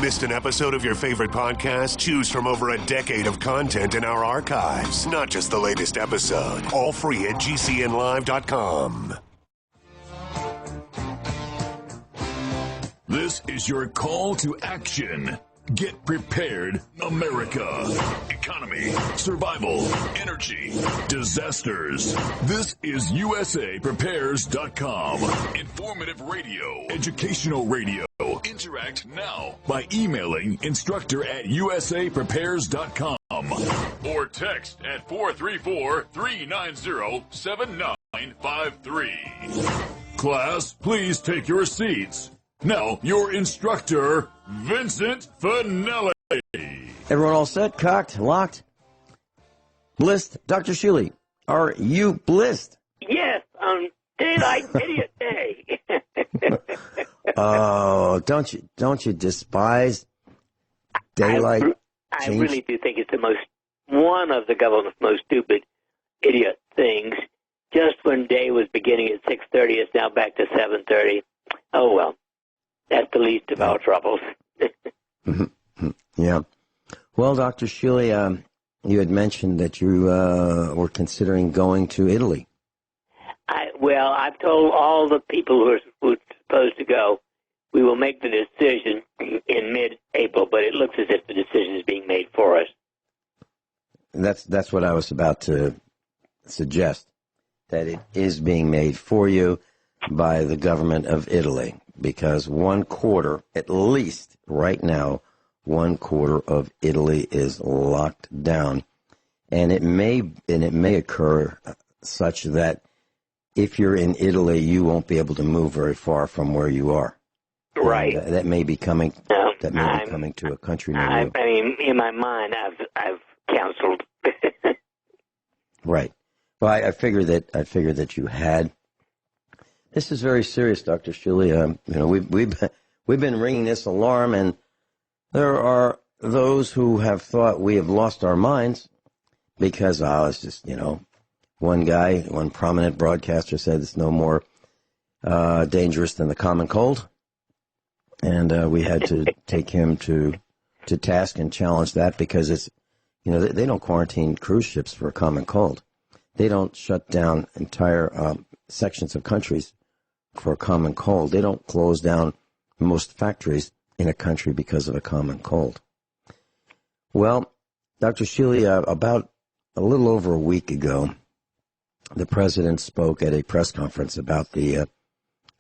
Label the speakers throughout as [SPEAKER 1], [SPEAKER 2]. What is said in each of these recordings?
[SPEAKER 1] Missed an episode of your favorite podcast? Choose from over a decade of content in our archives, not just the latest episode. All free at GCNlive.com.
[SPEAKER 2] This is your call to action. Get prepared, America. Economy, survival, energy, disasters. This is USAPrepares.com. Informative radio, educational radio. Interact now by emailing instructor@usaprepares.com or text at 434-390-7953. Class, please take your seats. Now, your instructor, Vincent Finelli.
[SPEAKER 3] Everyone all set, cocked, locked, blissed? Dr. Shealy, are you blissed?
[SPEAKER 4] Yes, on Daylight Idiot Day.
[SPEAKER 3] Oh, don't you despise daylight?
[SPEAKER 4] I really do think it's one of the government's most stupid idiot things. Just when day was beginning at 6:30, it's now back to 7:30. Oh well. That's the least of our troubles.
[SPEAKER 3] Yeah. Well, Dr. Shealy, you had mentioned that you were considering going to Italy.
[SPEAKER 4] I've told all the people who are supposed to go, we will make the decision in mid-April, but it looks as if the decision is being made for us.
[SPEAKER 3] That's what I was about to suggest, that it is being made for you by the government of Italy. Because one quarter, at least right now, one quarter of Italy is locked down, and it may occur such that if you're in Italy, you won't be able to move very far from where you are.
[SPEAKER 4] Right.
[SPEAKER 3] And, that may be coming. That may be coming to a country near you.
[SPEAKER 4] I mean, in my mind, I've counseled.
[SPEAKER 3] Right. Well, I figured that you had. This is very serious, Dr. Shealy. We've been ringing this alarm, and there are those who have thought we have lost our minds because it's just one prominent broadcaster said it's no more dangerous than the common cold, and we had to take him to task and challenge that because it's they don't quarantine cruise ships for a common cold. They don't shut down entire sections of countries for a common cold. They don't close down most factories in a country because of a common cold. Well, Dr. Shealy, about a little over a week ago, the president spoke at a press conference about the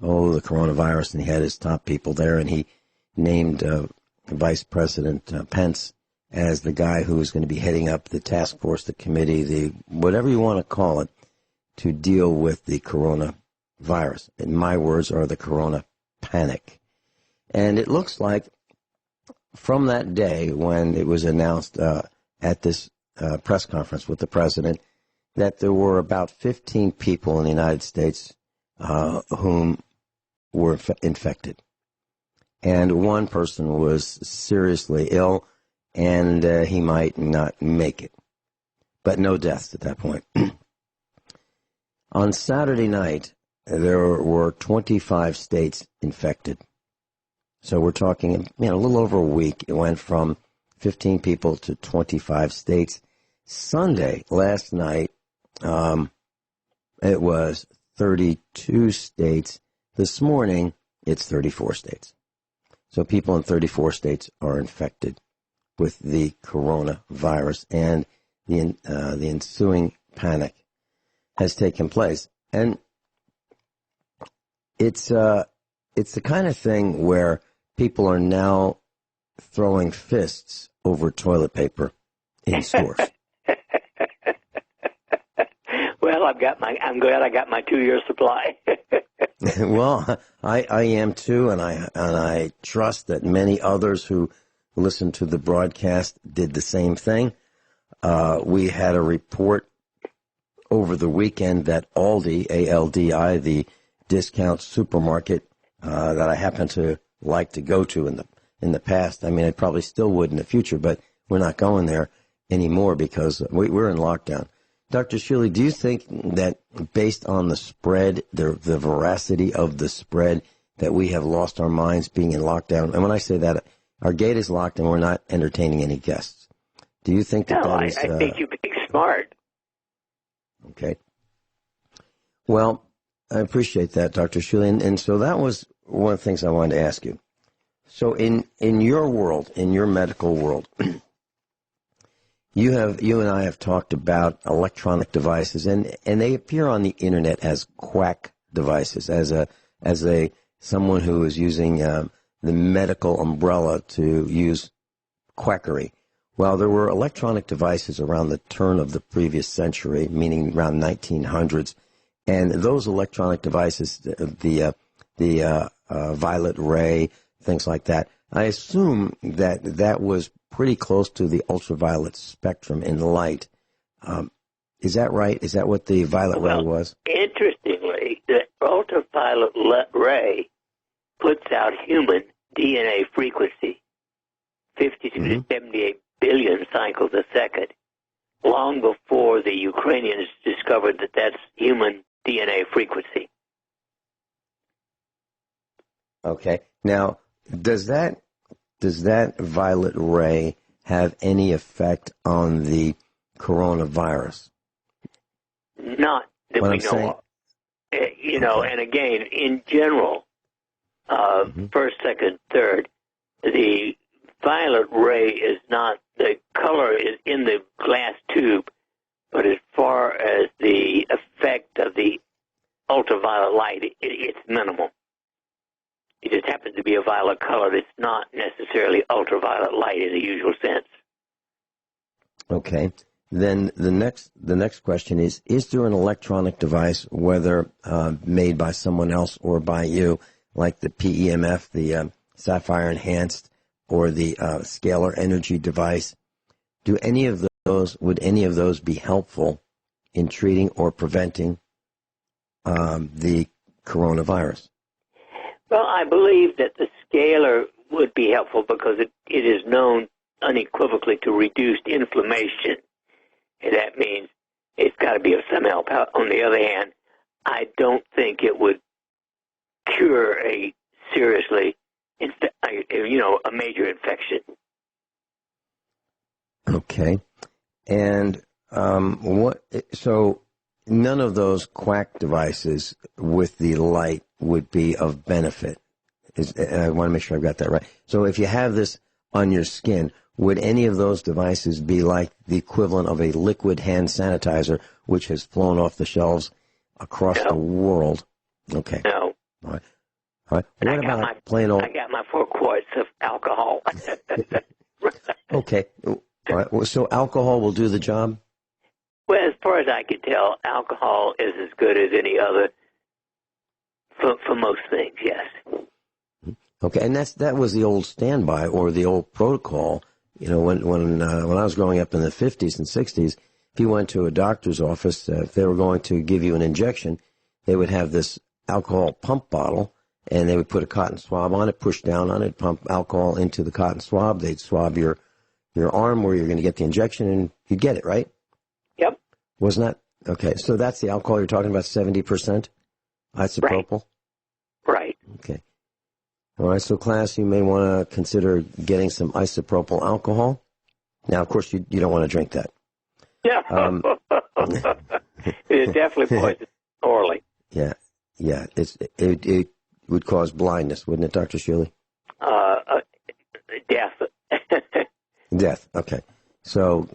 [SPEAKER 3] coronavirus, and he had his top people there, and he named Vice President Pence as the guy who was going to be heading up the task force, the committee, the whatever you want to call it, to deal with the coronavirus. In my words, are the corona panic. And it looks like from that day when it was announced at this press conference with the president that there were about 15 people in the United States whom were infected. And one person was seriously ill, and he might not make it. But no deaths at that point. On Saturday night, there were 25 states infected. So we're talking, a little over a week. It went from 15 people to 25 states. Sunday, last night, it was 32 states. This morning, it's 34 states. So people in 34 states are infected with the coronavirus, and the ensuing panic has taken place. And it's the kind of thing where people are now throwing fists over toilet paper in stores.
[SPEAKER 4] Well, I'm glad I got my 2-year supply.
[SPEAKER 3] Well, I am too, and I trust that many others who listened to the broadcast did the same thing. We had a report over the weekend that Aldi, ALDI, the discount supermarket that I happen to like to go to in the past. I mean, I probably still would in the future, but we're not going there anymore because we're in lockdown. Dr. Shealy, do you think that based on the spread, the veracity of the spread, that we have lost our minds being in lockdown? And when I say that, Our gate is locked and we're not entertaining any guests. Do you think that
[SPEAKER 4] No,
[SPEAKER 3] that is...
[SPEAKER 4] I think you're being smart.
[SPEAKER 3] Okay. Well, I appreciate that, Dr. Shealy. And so that was one of the things I wanted to ask you. So in your world, in your medical world, you and I have talked about electronic devices, and they appear on the internet as quack devices, as someone who is using the medical umbrella to use quackery. Well, there were electronic devices around the turn of the previous century, meaning around 1900s, and those electronic devices, the violet ray, things like that, I assume that was pretty close to the ultraviolet spectrum in light. Is that right? Is that what the violet ray was?
[SPEAKER 4] Interestingly, the ultraviolet ray puts out human DNA frequency, 52 to 78 billion cycles a second, long before the Ukrainians discovered that that's human DNA frequency.
[SPEAKER 3] Okay. Now, does that violet ray have any effect on the coronavirus?
[SPEAKER 4] Not that we know of. And again, in general, first, second, third, the violet ray is not, the color is in the glass tube, but as far as the effect of the ultraviolet light, it's minimal. It just happens to be a violet color. It's not necessarily ultraviolet light in the usual sense.
[SPEAKER 3] Okay. Then the next question is there an electronic device, whether made by someone else or by you, like the PEMF, the Sapphire Enhanced, or the Scalar Energy device? Would any of those be helpful in treating or preventing the coronavirus?
[SPEAKER 4] Well, I believe that the scalar would be helpful because it is known unequivocally to reduce inflammation. And that means it's got to be of some help. On the other hand, I don't think it would cure a major infection.
[SPEAKER 3] Okay. And so none of those quack devices with the light would be of benefit. I want to make sure I've got that right. So if you have this on your skin, would any of those devices be like the equivalent of a liquid hand sanitizer, which has flown off the shelves across the world? Okay.
[SPEAKER 4] No.
[SPEAKER 3] All right. What about plain old...
[SPEAKER 4] I got my 4 quarts of alcohol.
[SPEAKER 3] Okay. All right. So alcohol will do the job?
[SPEAKER 4] Well, as far as I can tell, alcohol is as good as any other for most things, yes.
[SPEAKER 3] Okay, and that was the old standby or the old protocol. When I was growing up in the 50s and 60s, if you went to a doctor's office, if they were going to give you an injection, they would have this alcohol pump bottle, and they would put a cotton swab on it, push down on it, pump alcohol into the cotton swab. They'd swab your arm where you're going to get the injection, and you'd get it, right?
[SPEAKER 4] Yep.
[SPEAKER 3] Wasn't that? Okay, so that's the alcohol you're talking about, 70% isopropyl?
[SPEAKER 4] Right.
[SPEAKER 3] Okay. All right, so class, you may want to consider getting some isopropyl alcohol. Now, of course, you don't want to drink that.
[SPEAKER 4] Yeah. It definitely poisons orally.
[SPEAKER 3] Yeah. It would cause blindness, wouldn't it, Dr. Shealy?
[SPEAKER 4] Death.
[SPEAKER 3] Death, okay. So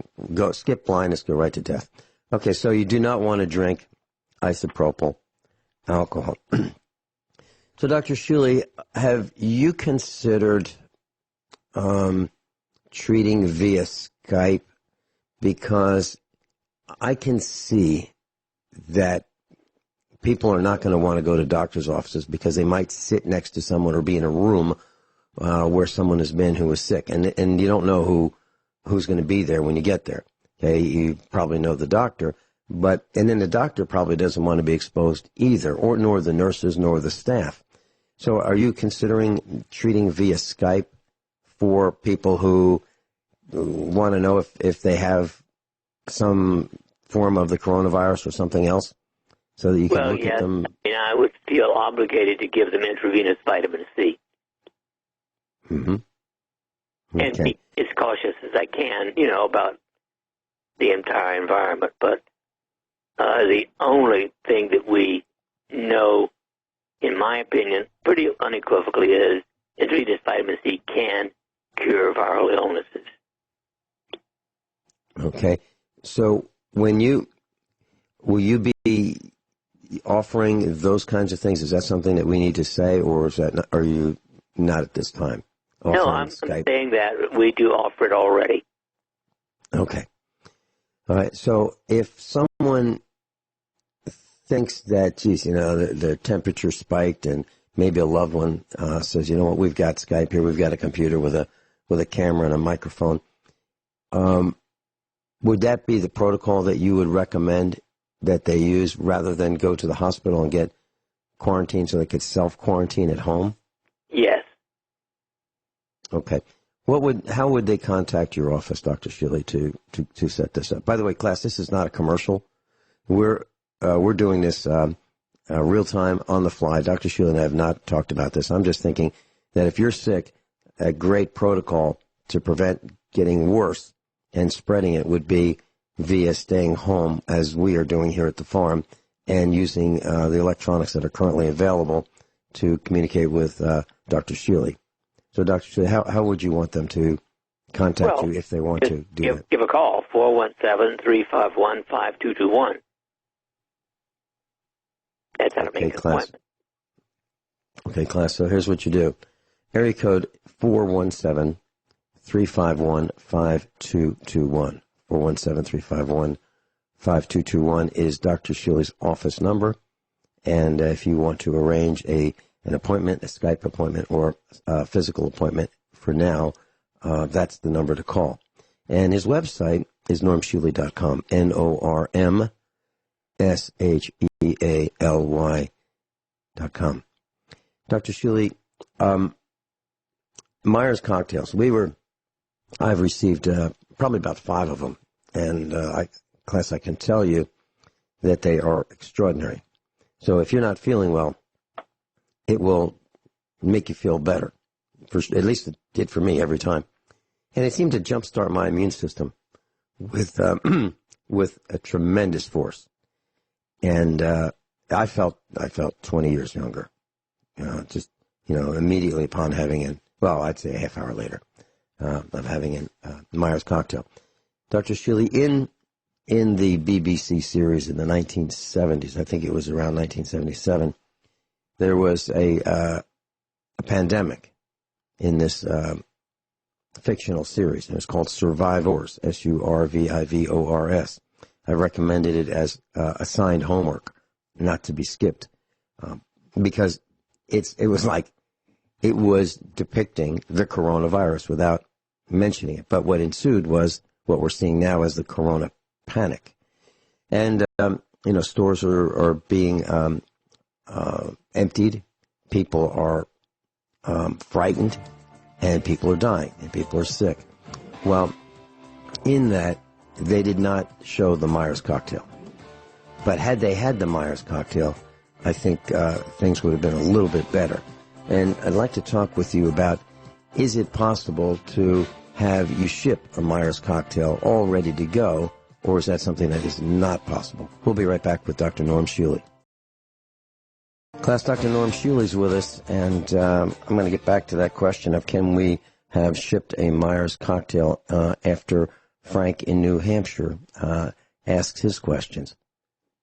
[SPEAKER 3] skip blindness, go right to death. Okay, so you do not want to drink isopropyl alcohol. So, Dr. Shealy, have you considered treating via Skype? Because I can see that people are not going to want to go to doctor's offices because they might sit next to someone or be in a room where someone has been who was sick. And you don't know who's going to be there when you get there. Okay, you probably know the doctor, and then the doctor probably doesn't want to be exposed either, nor the nurses, nor the staff. So are you considering treating via Skype for people who want to know if they have some form of the coronavirus or something else, so that you can look at them?
[SPEAKER 4] I would feel obligated to give them intravenous vitamin C.
[SPEAKER 3] Mm-hmm.
[SPEAKER 4] and be as cautious as I can, about the entire environment. But the only thing that we know, in my opinion, pretty unequivocally is intravenous vitamin C can cure viral illnesses.
[SPEAKER 3] Okay. So will you be offering those kinds of things? Is that something that we need to say, or are you not at this time?
[SPEAKER 4] No, I'm saying that we do offer it already.
[SPEAKER 3] Okay. All right. So if someone thinks that, geez, their temperature spiked, and maybe a loved one says, you know what, we've got Skype here, we've got a computer with a camera and a microphone, would that be the protocol that you would recommend that they use rather than go to the hospital and get quarantined so they could self-quarantine at home?
[SPEAKER 4] Yes.
[SPEAKER 3] Okay. How would they contact your office, Dr. Shealy, to set this up? By the way, class, this is not a commercial. We're doing this real time on the fly. Dr. Shealy and I have not talked about this. I'm just thinking that if you're sick, a great protocol to prevent getting worse and spreading it would be via staying home, as we are doing here at the farm, and using the electronics that are currently available to communicate with Dr. Shealy. So, Dr. Shealy, how would you want them to contact you if they want to do that?
[SPEAKER 4] Give a call, 417-351-5221. That's how to make an appointment.
[SPEAKER 3] Okay, class, so here's what you do. Area code 417-351-5221. 417-351-5221 is Dr. Shealy's office number. And if you want to arrange an appointment, a Skype appointment, or a physical appointment for now, that's the number to call. And his website is normshealy.com, NORMSHEALY.com. Dr. Shealy, Myers cocktails. I've received probably about 5 of them, and class, I can tell you that they are extraordinary. So if you're not feeling well, it will make you feel better. At least it did for me every time. And it seemed to jumpstart my immune system with a tremendous force. And I felt 20 years younger, immediately upon having I'd say a half hour later, of having a Myers cocktail. Dr. Shealy, in the BBC series in the 1970s, I think it was around 1977, there was a pandemic in this fictional series. It was called Survivors, Survivors. I recommended it as assigned homework, not to be skipped, because it was depicting the coronavirus without mentioning it. But what ensued was what we're seeing now as the corona panic. And, stores are being emptied. People are frightened, and people are dying, and people are sick. Well, in that, they did not show the Myers cocktail. But had they had the Myers cocktail, I think things would have been a little bit better. And I'd like to talk with you about, is it possible to have you ship a Myers cocktail all ready to go, or is that something that is not possible? We'll be right back with Dr. Norm Shealy. Class, Dr. Norm Shealy's with us, and I'm going to get back to that question of can we have shipped a Myers cocktail after Frank in New Hampshire asks his questions.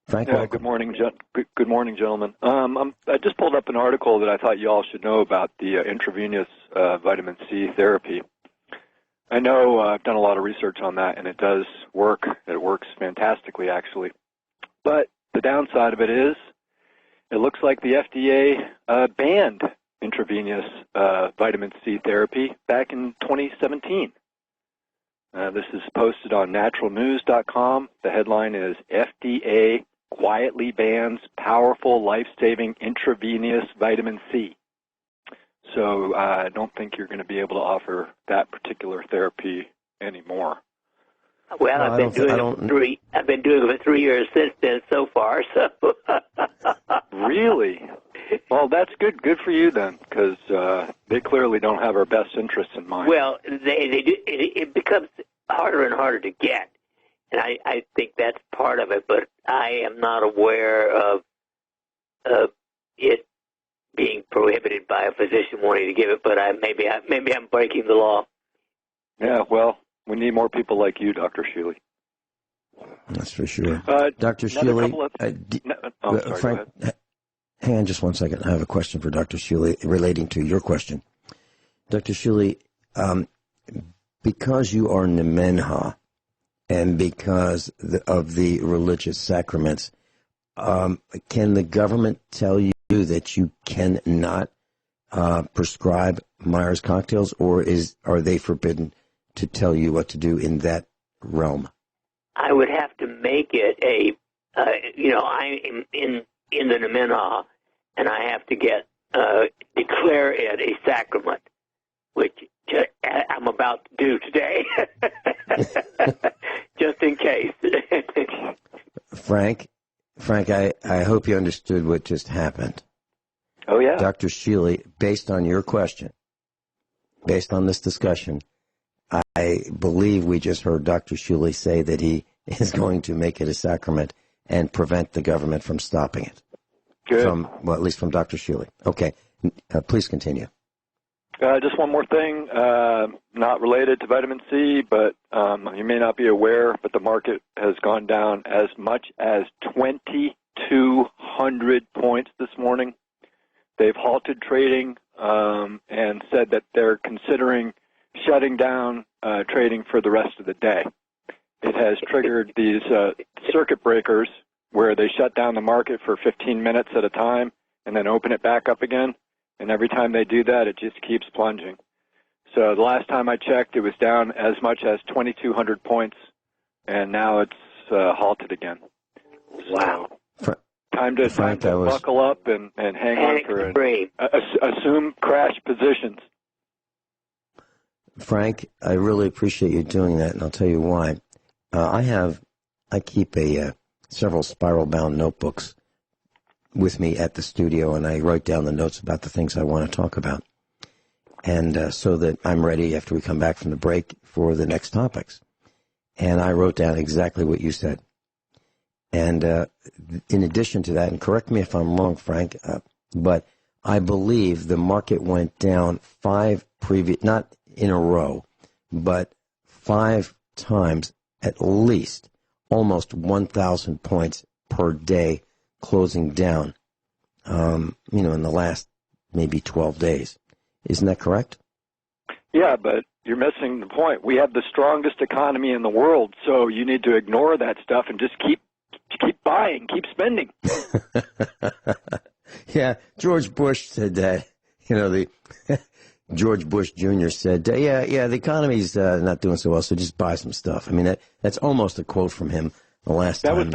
[SPEAKER 3] Frank,
[SPEAKER 5] good morning, gentlemen. I just pulled up an article that I thought you all should know about the intravenous vitamin C therapy. I know I've done a lot of research on that, and it does work. It works fantastically, actually. But the downside of it is it looks like the FDA banned intravenous vitamin C therapy back in 2017. This is posted on naturalnews.com. The headline is FDA quietly bans powerful life-saving intravenous vitamin C. So I don't think you're going to be able to offer that particular therapy anymore.
[SPEAKER 4] Well, I've been doing it for 3 years since then so far. So
[SPEAKER 5] Really? Well, that's good. Good for you then, because they clearly don't have our best interests in mind.
[SPEAKER 4] Well, they do. It becomes harder and harder to get, and I think that's part of it. But I am not aware of it being prohibited by a physician wanting to give it. But maybe I'm breaking the law.
[SPEAKER 5] Yeah. Well, we need more people like you, Dr. Shealy.
[SPEAKER 3] That's for sure. Dr. Shealy, Frank, hang on just one second. I have a question for Dr. Shealy relating to your question. Dr. Shealy, because you are Nemenha and because of the religious sacraments, can the government tell you that you cannot prescribe Myers cocktails, or are they forbidden to tell you what to do in that realm?
[SPEAKER 4] I would have to make it I'm in the Nemenha, and I have to declare it a sacrament, which I'm about to do today, just in case.
[SPEAKER 3] Frank, I hope you understood what just happened.
[SPEAKER 5] Oh, yeah.
[SPEAKER 3] Dr. Shealy, based on your question, based on this discussion, I believe we just heard Dr. Shealy say that he is going to make it a sacrament and prevent the government from stopping it.
[SPEAKER 5] Good.
[SPEAKER 3] At least from Dr. Shealy. Okay. Please continue.
[SPEAKER 5] Just one more thing, not related to vitamin C, but you may not be aware, but the market has gone down as much as 2,200 points this morning. They've halted trading and said that they're considering shutting down trading for the rest of the day. It has triggered these circuit breakers where they shut down the market for 15 minutes at a time and then open it back up again. And every time they do that, it just keeps plunging. So the last time I checked, it was down as much as 2,200 points, and now it's halted again.
[SPEAKER 4] Wow.
[SPEAKER 5] Time to buckle up and hang on for it. Assume crash positions.
[SPEAKER 3] Frank, I really appreciate you doing that, and I'll tell you why. I keep several spiral-bound notebooks with me at the studio, and I write down the notes about the things I want to talk about, and so that I'm ready after we come back from the break for the next topics. And I wrote down exactly what you said. And in addition to that, and correct me if I'm wrong, Frank, but I believe the market went down not in a row, but 5 times at least, almost 1,000 points per day closing down, in the last maybe 12 days. Isn't that correct?
[SPEAKER 5] Yeah, but you're missing the point. We have the strongest economy in the world, so you need to ignore that stuff and just keep buying, keep spending.
[SPEAKER 3] Yeah, George Bush said that. George Bush Jr. said, the economy's not doing so well, so just buy some stuff. I mean, that's almost a quote from him the last time.
[SPEAKER 5] That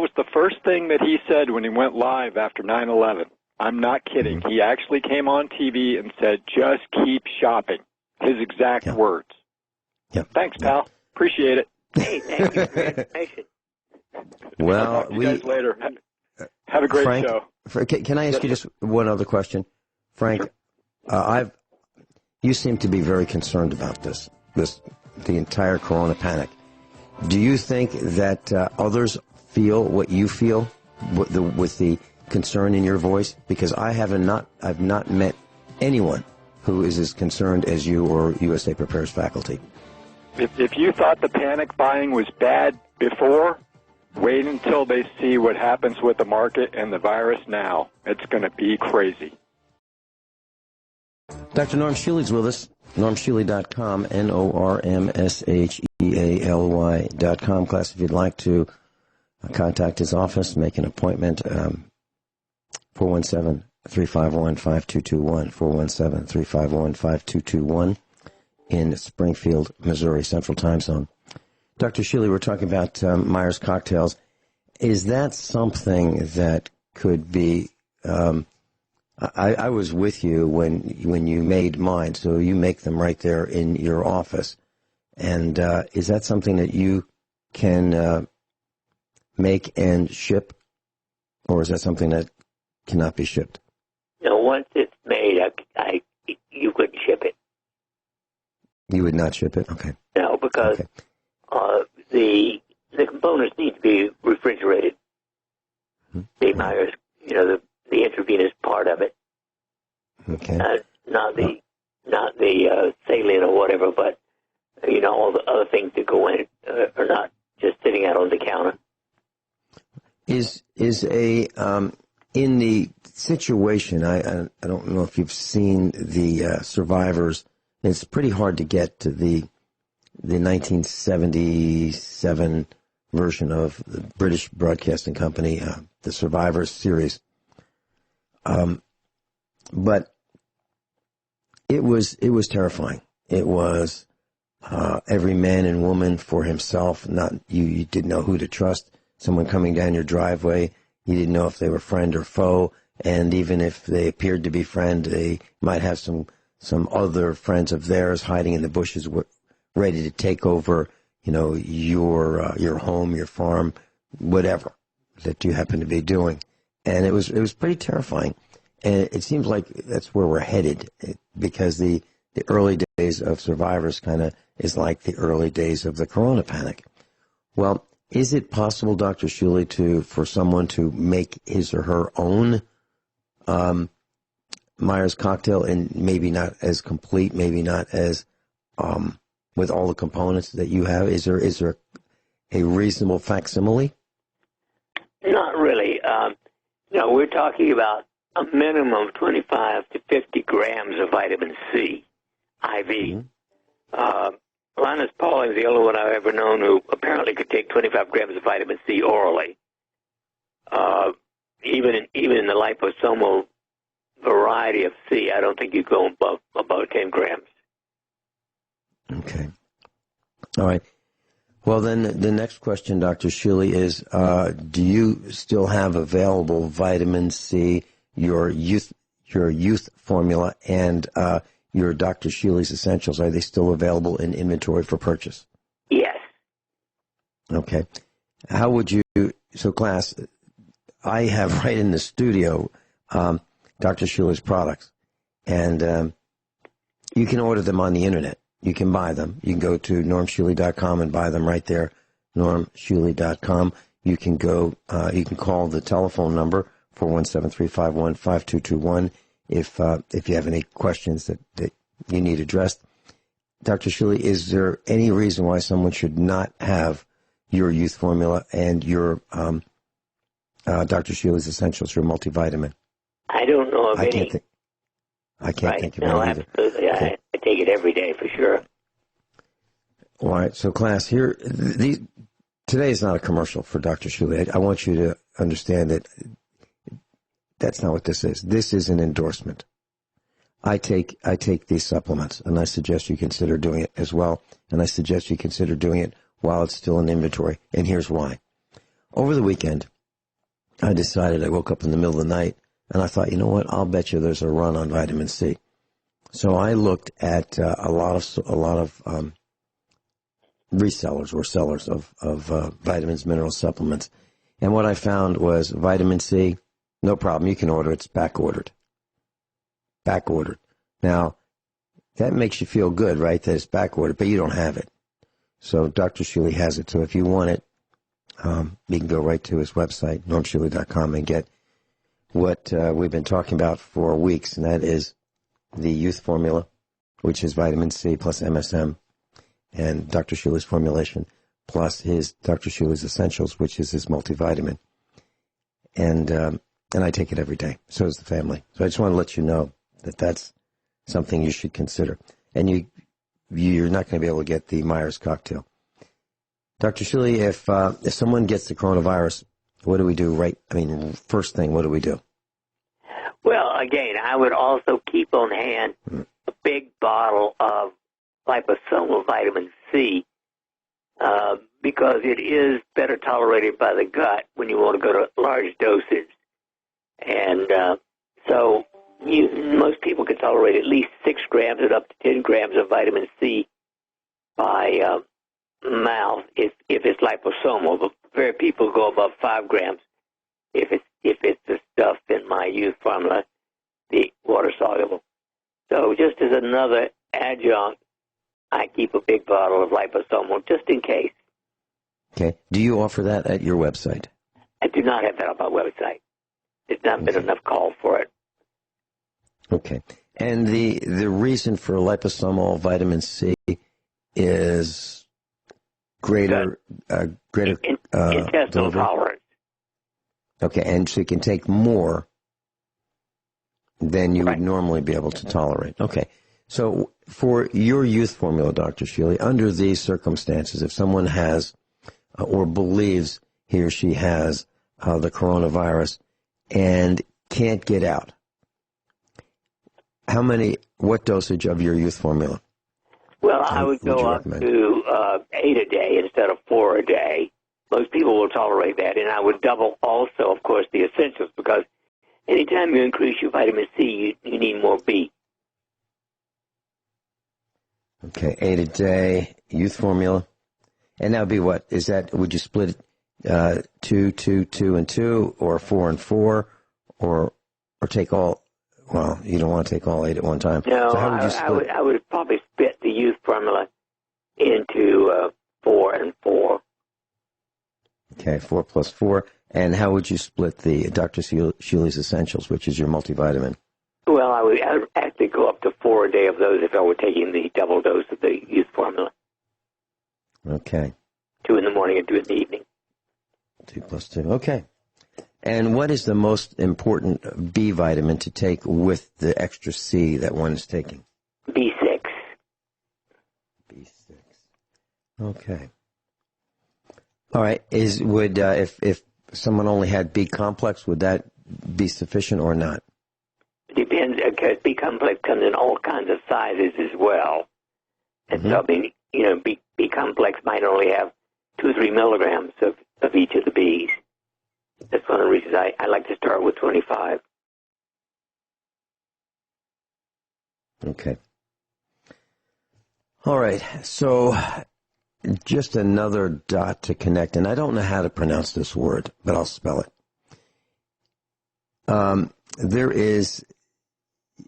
[SPEAKER 5] was the first thing that he said when he went live after 9/11. I'm not kidding. Mm-hmm. He actually came on TV and said, just keep shopping. His exact words.
[SPEAKER 3] Yeah.
[SPEAKER 5] Thanks, pal. Appreciate it.
[SPEAKER 4] Hey, thank you for your information.
[SPEAKER 3] Well,
[SPEAKER 5] I'll talk to you guys later. Have a great
[SPEAKER 3] Frank,
[SPEAKER 5] show.
[SPEAKER 3] Can I ask you just one other question? Frank,
[SPEAKER 5] sure.
[SPEAKER 3] You seem to be very concerned about the entire corona panic. Do you think that others feel what you feel with the concern in your voice? Because I've not met anyone who is as concerned as you or USA Prepares faculty.
[SPEAKER 5] If you thought the panic buying was bad before, wait until they see what happens with the market and the virus now. It's going to be crazy.
[SPEAKER 3] Dr. Norm Shealy's with us. NormShealy.com, NormShealy.com. Class, if you'd like to contact his office, make an appointment, 417-351-5221, 417-351-5221 in Springfield, Missouri, Central Time Zone. Dr. Shealy, we're talking about Myers cocktails. Is that something that could be... I was with you when you made mine, so you make them right there in your office. And is that something that you can make and ship, or is that something that cannot be shipped?
[SPEAKER 4] No, once it's made, you couldn't ship it.
[SPEAKER 3] You would not ship it? Okay.
[SPEAKER 4] No, because the components need to be refrigerated. The Myers, the intravenous part of it.
[SPEAKER 3] Okay.
[SPEAKER 4] Not the saline or whatever, but all the other things that go in are not just sitting out on the counter.
[SPEAKER 3] Is a in the situation? I don't know if you've seen the survivors. It's pretty hard to get to the 1977 version of the British Broadcasting Company, the Survivors series. But it was terrifying. It was every man and woman for himself. Not you didn't know who to trust. Someone coming down your driveway, you didn't know if they were friend or foe. And even if they appeared to be friend, they might have some other friends of theirs hiding in the bushes, ready to take over, your home, your farm, whatever that you happen to be doing. And it was pretty terrifying. And it seems like that's where we're headed, because the early days of survivors kind of is like the early days of the Corona panic. Well, is it possible, Dr. Shealy, for someone to make his or her own Myers cocktail, and maybe not as complete, maybe not as with all the components that you have? Is there a reasonable facsimile?
[SPEAKER 4] Not really. We're talking about a minimum of 25 to 50 grams of vitamin C, IV. Mm-hmm. Linus Pauling's the only one I've ever known who apparently could take 25 grams of vitamin C orally. Even in the liposomal variety of C, I don't think you go above 10 grams.
[SPEAKER 3] Okay. All right. Well, then the next question, Dr. Shealy, is do you still have available vitamin C, your youth formula, and your Dr. Shealy's Essentials? Are they still available in inventory for purchase?
[SPEAKER 4] Yes.
[SPEAKER 3] Okay. How would you, so class, I have right in the studio Dr. Shealy's products, and you can order them on the internet. You can buy them. You can go to normshealy.com and buy them right there, normshealy.com. You can go, you can call the telephone number, 417-351-5221, if you have any questions that you need addressed. Dr. Shealy, is there any reason why someone should not have your youth formula and your Dr. Shealy's Essentials, your multivitamin?
[SPEAKER 4] I don't know of any.
[SPEAKER 3] I can't think of any either.
[SPEAKER 4] Absolutely. Okay. I take it every day for sure.
[SPEAKER 3] All right. So, class, here, today is not a commercial for Dr. Shealy. I want you to understand that that's not what this is. This is an endorsement. I take these supplements, and I suggest you consider doing it as well. And I suggest you consider doing it while it's still in inventory. And here's why. Over the weekend, I decided, I woke up in the middle of the night, and I thought, you know what, I'll bet you there's a run on vitamin C. So I looked at a lot of resellers or sellers of vitamins, mineral supplements. And what I found was vitamin C, no problem. You can order it. It's back ordered. Now, that makes you feel good, right, that it's back ordered, but you don't have it. So Dr. Shealy has it. So if you want it, you can go right to his website, normshealy.com, and get what we've been talking about for weeks, and that is the youth formula, which is vitamin C plus MSM, and Dr. Shealy's formulation, plus his Dr. Shealy's Essentials, which is his multivitamin. And I take it every day. So does the family. So I just want to let you know that that's something you should consider. And you're not going to be able to get the Myers cocktail. Dr. Shealy, if someone gets the coronavirus, what do we do first thing, what do we do?
[SPEAKER 4] Well, again, I would also keep on hand a big bottle of liposomal vitamin C because it is better tolerated by the gut when you want to go to large doses. And so most people can tolerate at least 6 grams and up to 10 grams of vitamin C by mouth if it's liposomal. But very people go above 5 grams if it's the stuff in my youth formula, the water soluble. So just as another adjunct, I keep a big bottle of liposomal just in case.
[SPEAKER 3] Okay. Do you offer that at your website?
[SPEAKER 4] I do not have that on my website. There's not been enough call for it.
[SPEAKER 3] Okay. And the reason for liposomal vitamin C is greater
[SPEAKER 4] intestinal
[SPEAKER 3] delivery?
[SPEAKER 4] tolerance.
[SPEAKER 3] Okay, and so you can take more than you would normally be able to tolerate. Okay. So for your youth formula, Dr. Shealy, under these circumstances, if someone has or believes he or she has the coronavirus and can't get out, what dosage of your youth formula?
[SPEAKER 4] Well, I would go up to 8 a day instead of 4 a day. Most people will tolerate that, and I would double also, of course, the essentials, because anytime you increase your vitamin C, you need more B.
[SPEAKER 3] Okay, 8 a day, youth formula. And that would be what? Would you split it 2, 2, 2, and 2, or 4 and 4, or take all? Well, you don't want to take all 8 at one time.
[SPEAKER 4] No,
[SPEAKER 3] so how would you split?
[SPEAKER 4] I would probably split the youth formula into 4 and 4.
[SPEAKER 3] Okay, 4 plus 4. And how would you split the Dr. Shealy's Essentials, which is your multivitamin?
[SPEAKER 4] Well, I would actually go up to 4 a day of those if I were taking the double dose of the youth formula.
[SPEAKER 3] Okay.
[SPEAKER 4] 2 in the morning and 2 in the evening.
[SPEAKER 3] 2 plus 2. Okay. And what is the most important B vitamin to take with the extra C that one is taking?
[SPEAKER 4] B6.
[SPEAKER 3] B6. Okay. All right. If someone only had B complex, would that be sufficient or not?
[SPEAKER 4] It depends, because B complex comes in all kinds of sizes as well. And so, I mean, B complex might only have 2 or 3 milligrams of each of the Bs. That's one of the reasons I like to start with 25.
[SPEAKER 3] Okay. All right. So just another dot to connect, and I don't know how to pronounce this word, but I'll spell it.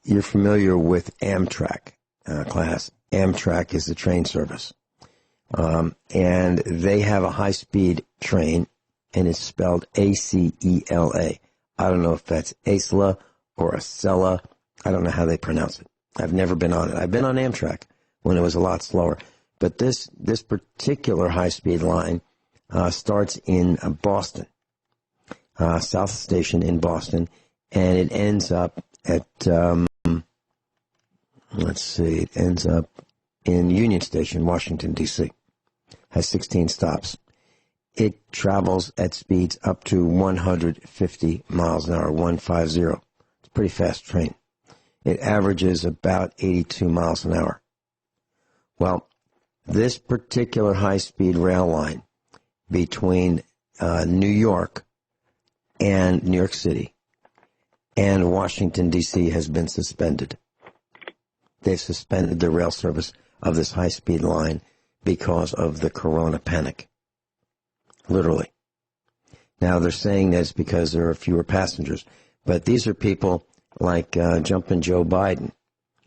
[SPEAKER 3] You're familiar with Amtrak class. Amtrak is the train service. And they have a high-speed train, and it's spelled A-C-E-L-A. I don't know if that's Acela or Acela. I don't know how they pronounce it. I've never been on it. I've been on Amtrak when it was a lot slower. But this particular high-speed line starts in Boston, South Station in Boston, and it ends up at, it ends up in Union Station, Washington, D.C. Has 16 stops. It travels at speeds up to 150 miles an hour, 150. It's a pretty fast train. It averages about 82 miles an hour. Well, this particular high-speed rail line between New York and New York City and Washington, D.C. has been suspended. They've suspended the rail service of this high-speed line because of the corona panic. Literally. Now, they're saying that's because there are fewer passengers. But these are people like Jumpin' Joe Biden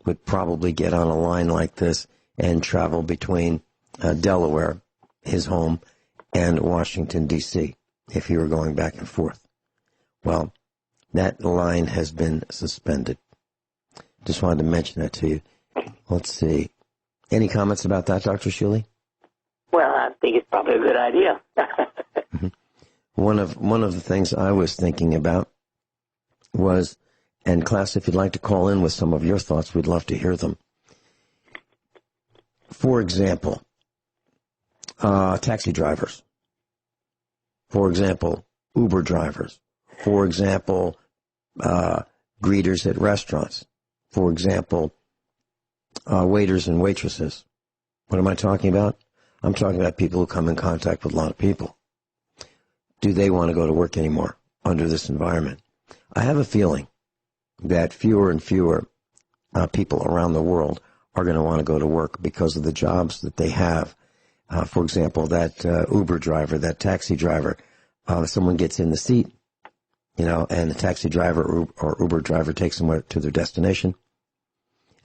[SPEAKER 3] would probably get on a line like this and travel between Delaware, his home, and Washington, D.C., if he were going back and forth. Well, that line has been suspended. Just wanted to mention that to you. Let's see. Any comments about that, Dr. Shealy?
[SPEAKER 4] Well, I think it's probably a good idea.
[SPEAKER 3] Mm-hmm. One of the things I was thinking about was, and class, if you'd like to call in with some of your thoughts, we'd love to hear them. For example, taxi drivers. For example, Uber drivers. For example, greeters at restaurants. For example, waiters and waitresses. What am I talking about? I'm talking about people who come in contact with a lot of people. Do they want to go to work anymore under this environment? I have a feeling that fewer and fewer people around the world are going to want to go to work because of the jobs that they have. For example, that Uber driver, that taxi driver, someone gets in the seat, and the taxi driver or Uber driver takes them to their destination.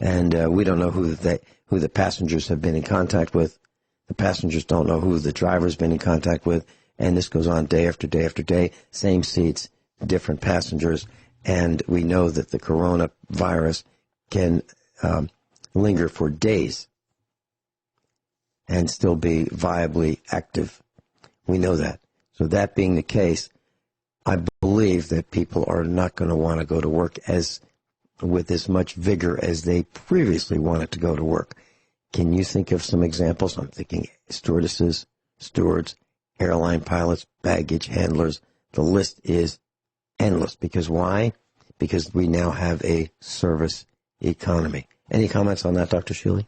[SPEAKER 3] And we don't know who the passengers have been in contact with. The passengers don't know who the driver's been in contact with. And this goes on day after day after day. Same seats, different passengers. And we know that the coronavirus can linger for days and still be viably active. We know that. So that being the case, I believe that people are not going to want to go to work with as much vigor as they previously wanted to go to work. Can you think of some examples? I'm thinking stewardesses, stewards, airline pilots, baggage handlers. The list is endless. Because why? Because we now have a service economy. Any comments on that, Dr. Shealy?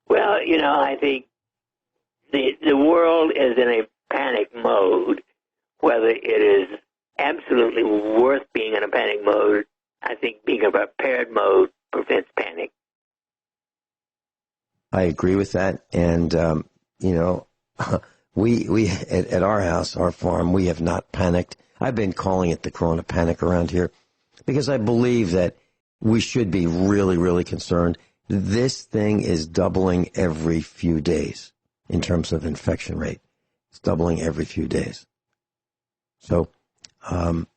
[SPEAKER 4] Well, I think the world is in a panic mode. Whether it is absolutely worth being in a panic mode, I think being in a prepared mode prevents panic.
[SPEAKER 3] I agree with that. And, we at our house, our farm, we have not panicked. I've been calling it the corona panic around here because I believe that we should be really, really concerned. This thing is doubling every few days in terms of infection rate. It's doubling every few days. So I'm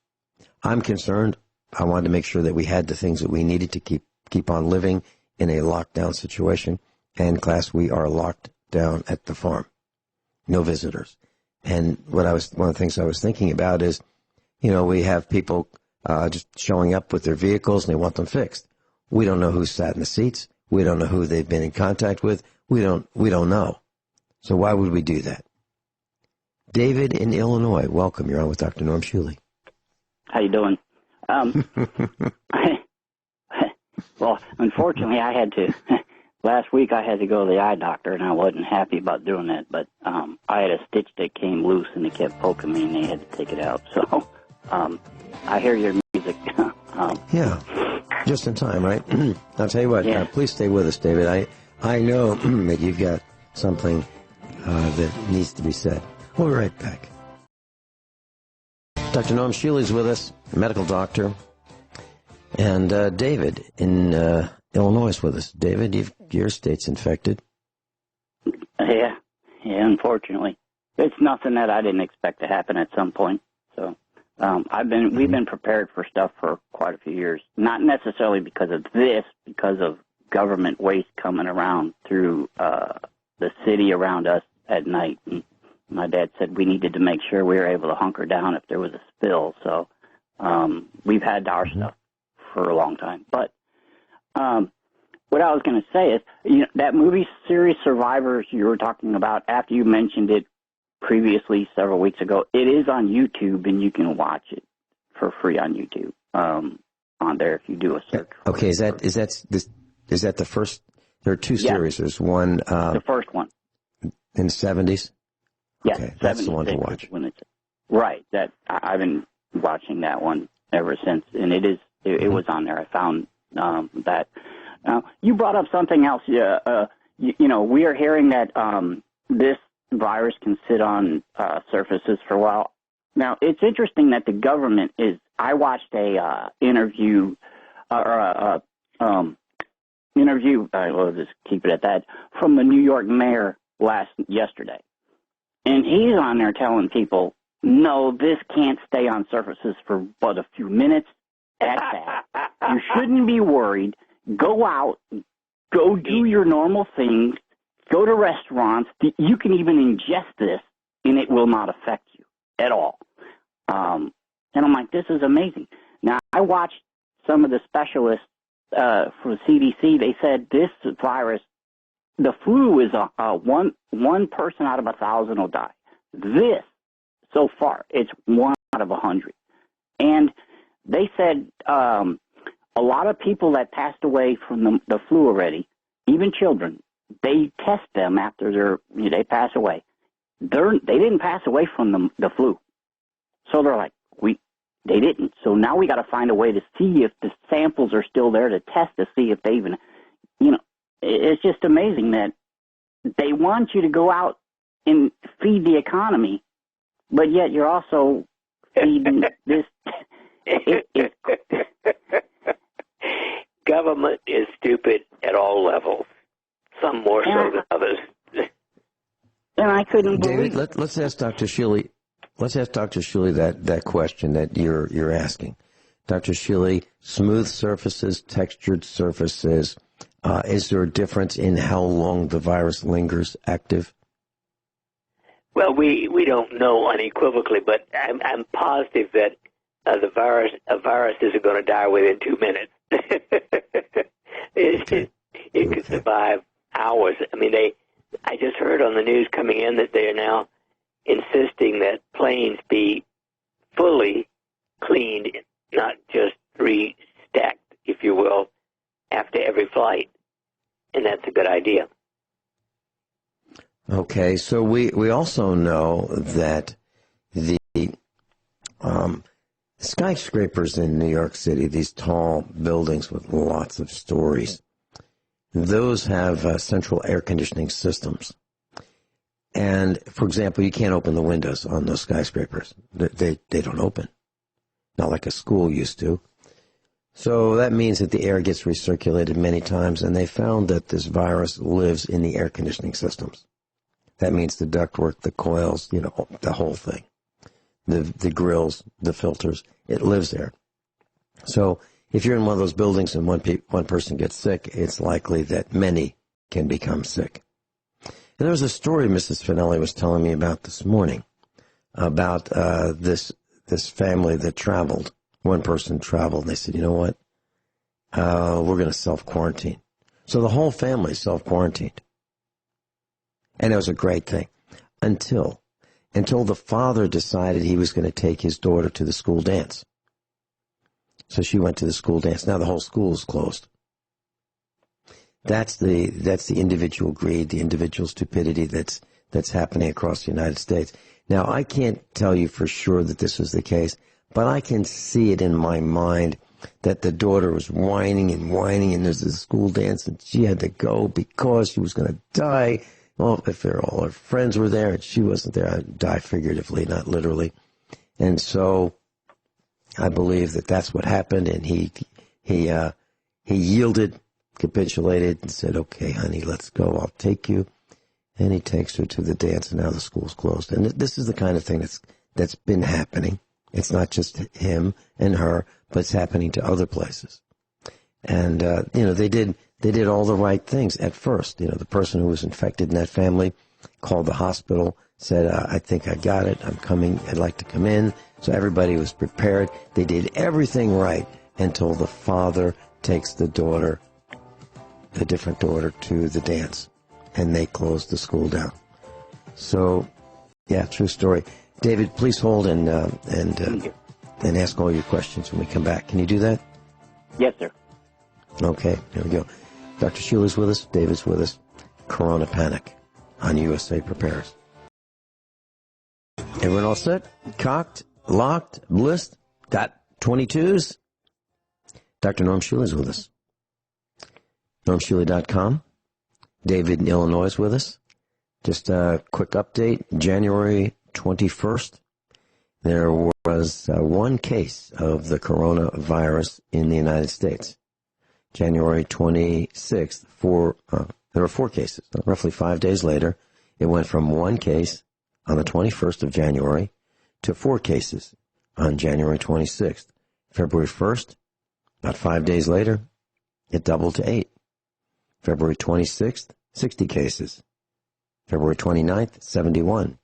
[SPEAKER 3] concerned. I wanted to make sure that we had the things that we needed to keep on living in a lockdown situation. And class, we are locked down at the farm. No visitors. And one of the things I was thinking about is, we have people just showing up with their vehicles and they want them fixed. We don't know who sat in the seats. We don't know who they've been in contact with. We don't know. So why would we do that? David in Illinois, welcome. You're on with Dr. Norm Shealy.
[SPEAKER 6] How you doing? Well, unfortunately, last week I had to go to the eye doctor, and I wasn't happy about doing that, but I had a stitch that came loose, and it kept poking me, and they had to take it out. So I hear your music.
[SPEAKER 3] Yeah, just in time, right? I'll tell you what,
[SPEAKER 6] yeah.
[SPEAKER 3] Please stay with us, David. I know that you've got something that needs to be said. We'll be right back. Dr. Norm Shealy is with us, a medical doctor. And David in Illinois is with us. David, your state's infected.
[SPEAKER 6] Yeah, unfortunately. It's nothing that I didn't expect to happen at some point. So we've been prepared for stuff for quite a few years. Not necessarily because of this, because of government waste coming around through the city around us at night. And my dad said we needed to make sure we were able to hunker down if there was a spill. So we've had our stuff for a long time. But what I was going to say is, that movie series Survivors you were talking about, after you mentioned it previously several weeks ago, it is on YouTube, and you can watch it for free on YouTube on there if you do a search.
[SPEAKER 3] Okay, is that the first? There are two series. There's one.
[SPEAKER 6] The first one.
[SPEAKER 3] In the 70s?
[SPEAKER 6] Yeah,
[SPEAKER 3] okay, that's the one to watch.
[SPEAKER 6] Right. I've been watching that one ever since, and it was on there. I found that. You brought up something else. We are hearing that this virus can sit on surfaces for a while. Now, it's interesting that the government is. I watched a interview, we'll just keep it at that, from the New York mayor yesterday. And he's on there telling people, no, this can't stay on surfaces for but a few minutes at that. You shouldn't be worried. Go out, go do your normal things, go to restaurants. You can even ingest this, and it will not affect you at all. And I'm like, this is amazing. Now, I watched some of the specialists for the CDC. They said this virus, the flu is one person out of 1,000 will die. This, so far, it's 1 out of 100. And they said a lot of people that passed away from the flu already, even children, they test them after they pass away. They didn't pass away from the flu. So they're like, they didn't. So now we got to find a way to see if the samples are still there to test to see if they even, it's just amazing that they want you to go out and feed the economy, but yet you're also feeding this.
[SPEAKER 4] Government is stupid at all levels, some more so than others.
[SPEAKER 6] And I couldn't believe.
[SPEAKER 3] David, let's ask Dr. Shealy. Let's ask Dr. Shealy that question that you're asking. Dr. Shealy, smooth surfaces, textured surfaces. Is there a difference in how long the virus lingers active?
[SPEAKER 4] Well, we don't know unequivocally, but I'm positive that a virus isn't going to die within 2 minutes. It could survive hours. I mean, I just heard on the news coming in that they are now insisting that planes be fully cleaned, not just restacked, if you will, after every flight. And that's a good idea.
[SPEAKER 3] Okay, so we also know that the skyscrapers in New York City, these tall buildings with lots of stories, those have central air conditioning systems. And, for example, you can't open the windows on those skyscrapers. They don't open, not like a school used to. So that means that the air gets recirculated many times, and they found that this virus lives in the air conditioning systems. That means the ductwork, the coils, the whole thing. The grills, the filters, it lives there. So if you're in one of those buildings and one person gets sick, it's likely that many can become sick. And there was a story Mrs. Finelli was telling me about this morning about this family that traveled. One person traveled, and they said, you know what, we're going to self-quarantine. So the whole family self-quarantined. And it was a great thing until the father decided he was going to take his daughter to the school dance. So she went to the school dance. Now the whole school is closed. That's the individual greed, the individual stupidity that's happening across the United States. Now, I can't tell you for sure that this was the case, but I can see it in my mind that the daughter was whining, and there's a school dance, and she had to go because she was going to die. Well, if all her friends were there and she wasn't there, I'd die figuratively, not literally. And so I believe that that's what happened, and he yielded, capitulated, and said, okay, honey, let's go. I'll take you. And he takes her to the dance, and now the school's closed. And this is the kind of thing that's been happening. It's not just him and her, but it's happening to other places. And, they did all the right things at first. The person who was infected in that family called the hospital, said, I think I got it. I'm coming. I'd like to come in. So everybody was prepared. They did everything right until the father takes the different daughter, to the dance. And they closed the school down. So, yeah, true story. David, please hold and ask all your questions when we come back. Can you do that?
[SPEAKER 6] Yes, sir.
[SPEAKER 3] Okay, there we go. Dr. Shealy's with us. David's with us. Corona Panic on USA Prepares. Everyone all set? Cocked? Locked? Blissed? Got 22s? Dr. Norm Shealy's with us. NormShealy.com. David in Illinois is with us. Just a quick update. January 21st, there was one case of the coronavirus in the United States. January 26th, there were 4 cases. Roughly 5 days later, it went from 1 case on the 21st of January to 4 cases on January 26th. February 1st, about 5 days later, it doubled to 8. February 26th, 60 cases. February 29th, 71.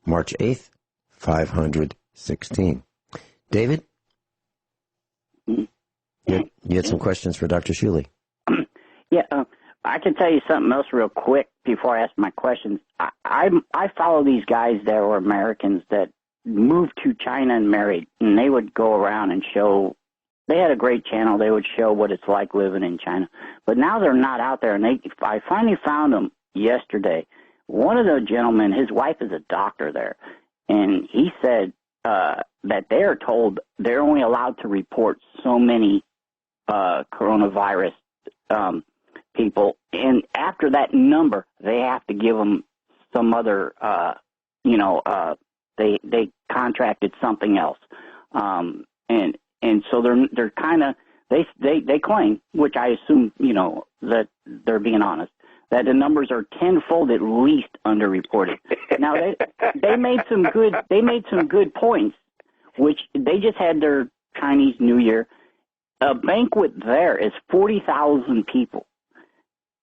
[SPEAKER 3] March 8th, 516. David? You had some questions for Dr. Shealy.
[SPEAKER 6] Yeah, I can tell you something else real quick before I ask my questions. I follow these guys that were Americans that moved to China and married, and they would go around and show. They had a great channel. They would show what it's like living in China. But now they're not out there, and I finally found them yesterday. One of the gentlemen, his wife is a doctor there, and he said that they are told they're only allowed to report so many coronavirus people, and after that number, they have to give them some other, they contracted something else, and so they're kind of they claim, which I assume that they're being honest, that the numbers are tenfold at least underreported. Now they made some good points, which they just had their Chinese New Year. A banquet there is 40,000 people.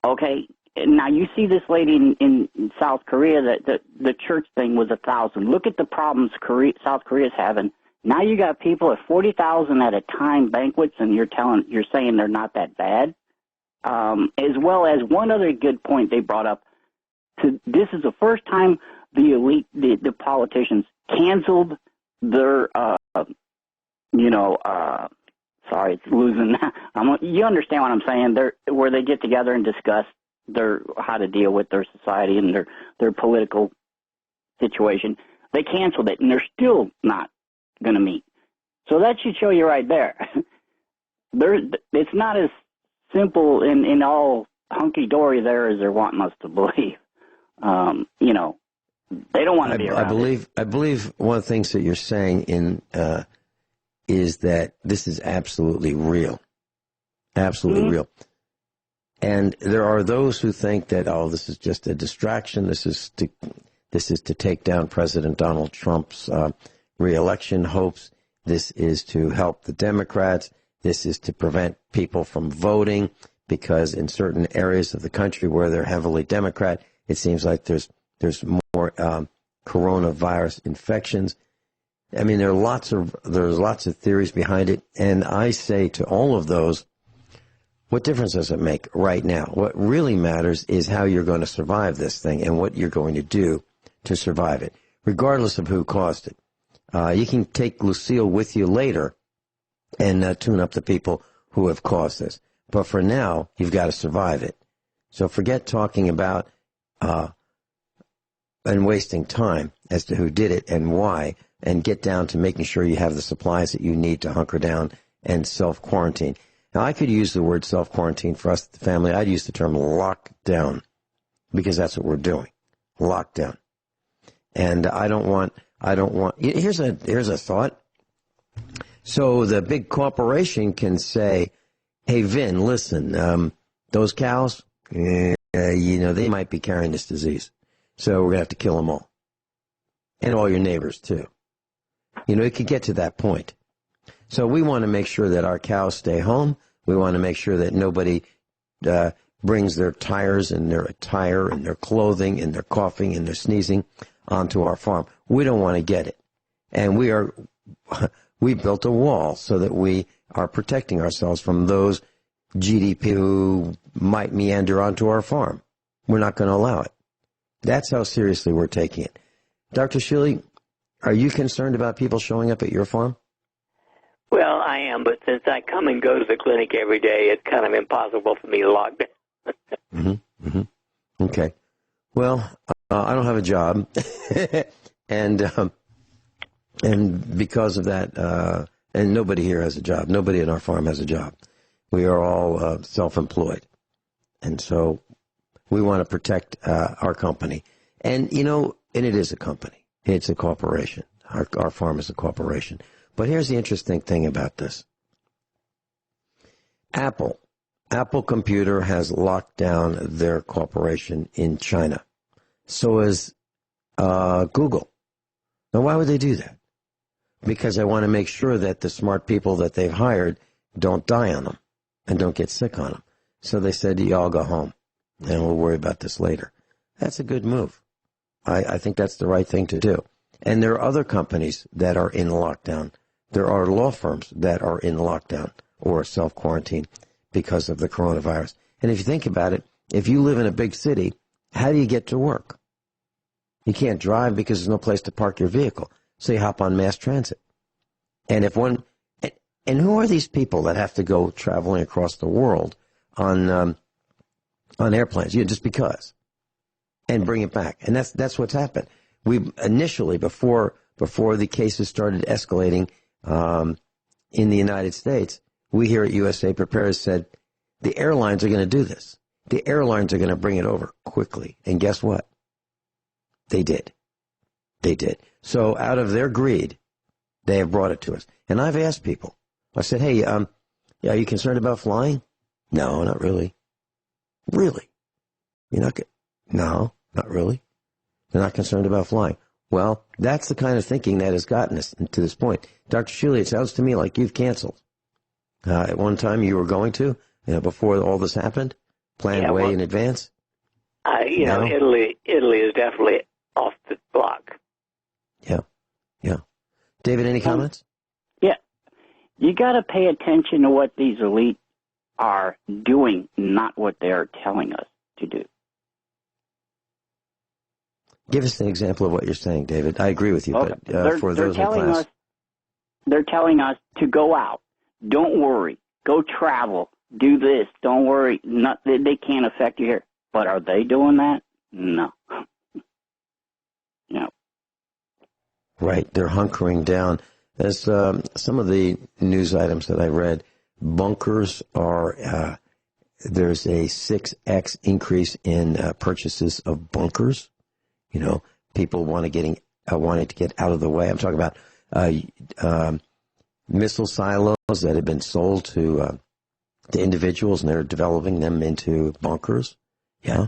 [SPEAKER 6] Okay, now you see this lady in South Korea that the church thing was 1,000. Look at the problems South Korea's having. Now you got people at 40,000 at a time banquets, and you're saying they're not that bad. As well as one other good point they brought up. This is the first time the elite, the politicians, canceled their, sorry, it's losing. You understand what I'm saying? Where they get together and discuss how to deal with their society and their political situation. They canceled it, and they're still not going to meet. So that should show you right there. It's not as simple and all hunky-dory there as they're wanting us to believe. They don't want to be around
[SPEAKER 3] I believe one of the things that you're saying is that this is absolutely real. Absolutely real. And there are those who think that, this is just a distraction. This is to take down President Donald Trump's re-election hopes. This is to help the Democrats. This is to prevent people from voting, because in certain areas of the country where they're heavily Democrat, it seems like there's more coronavirus infections. I mean, there's lots of theories behind it, and I say to all of those, what difference does it make right now? What really matters is how you're going to survive this thing and what you're going to do to survive it, regardless of who caused it. You can take Lucille with you later and tune up the people who have caused this. But for now, you've got to survive it. So forget talking about and wasting time as to who did it and why, and get down to making sure you have the supplies that you need to hunker down and self-quarantine. Now, I could use the word self-quarantine for us, the family. I'd use the term lockdown, because that's what we're doing. Lockdown. And I don't want, here's a thought. So the big corporation can say, hey, Vin, listen, those cows, they might be carrying this disease. So we're going to have to kill them all. And all your neighbors, too. It could get to that point. So we want to make sure that our cows stay home. We want to make sure that nobody brings their tires and their attire and their clothing and their coughing and their sneezing onto our farm. We don't want to get it. And we built a wall so that we are protecting ourselves from those GDP who might meander onto our farm. We're not going to allow it. That's how seriously we're taking it. Dr. Shealy, are you concerned about people showing up at your farm?
[SPEAKER 4] Well, I am, but since I come and go to the clinic every day, it's kind of impossible for me to lock down.
[SPEAKER 3] Okay. Well, I don't have a job, and because of that, and nobody here has a job. Nobody in our farm has a job. We are all self-employed, and so we want to protect our company. And and it is a company. It's a corporation. Our farm is a corporation. But here's the interesting thing about this. Apple Computer has locked down their corporation in China. So is Google. Now, why would they do that? Because they want to make sure that the smart people that they've hired don't die on them and don't get sick on them. So they said, y'all go home, and we'll worry about this later. That's a good move. I think that's the right thing to do. And there are other companies that are in lockdown. There are law firms that are in lockdown or self-quarantine because of the coronavirus. And if you think about it, if you live in a big city, how do you get to work? You can't drive because there's no place to park your vehicle. So you hop on mass transit. And and who are these people that have to go traveling across the world on airplanes? Just because. And bring it back. And that's what's happened. We initially, before the cases started escalating in the United States, we here at USA Prepares said the airlines are going to do this. the airlines are going to bring it over quickly. And guess what? They did. They did. So out of their greed, they have brought it to us. And I've asked people. I said, hey, are you concerned about flying? No, not really. Really? You're not? No, not really. They're not concerned about flying. Well, that's the kind of thinking that has gotten us to this point. Dr. Shealy, it sounds to me like you've canceled. At one time you were going to, before all this happened, planned way in advance.
[SPEAKER 4] No? Italy is definitely off the block.
[SPEAKER 3] Yeah. David, any comments?
[SPEAKER 6] Yeah. You got to pay attention to what these elites are doing, not what they're telling us to do.
[SPEAKER 3] Give us an example of what you're saying, David. I agree with you,
[SPEAKER 6] okay.
[SPEAKER 3] But for those in class.
[SPEAKER 6] They're telling us to go out. Don't worry. Go travel. Do this. Don't worry. They can't affect you here. But are they doing that? No. No.
[SPEAKER 3] Right. They're hunkering down. As some of the news items that I read, bunkers are, there's a 6x increase in purchases of bunkers. People wanting to get out of the way. I'm talking about missile silos that have been sold to individuals, and they're developing them into bunkers. Yeah,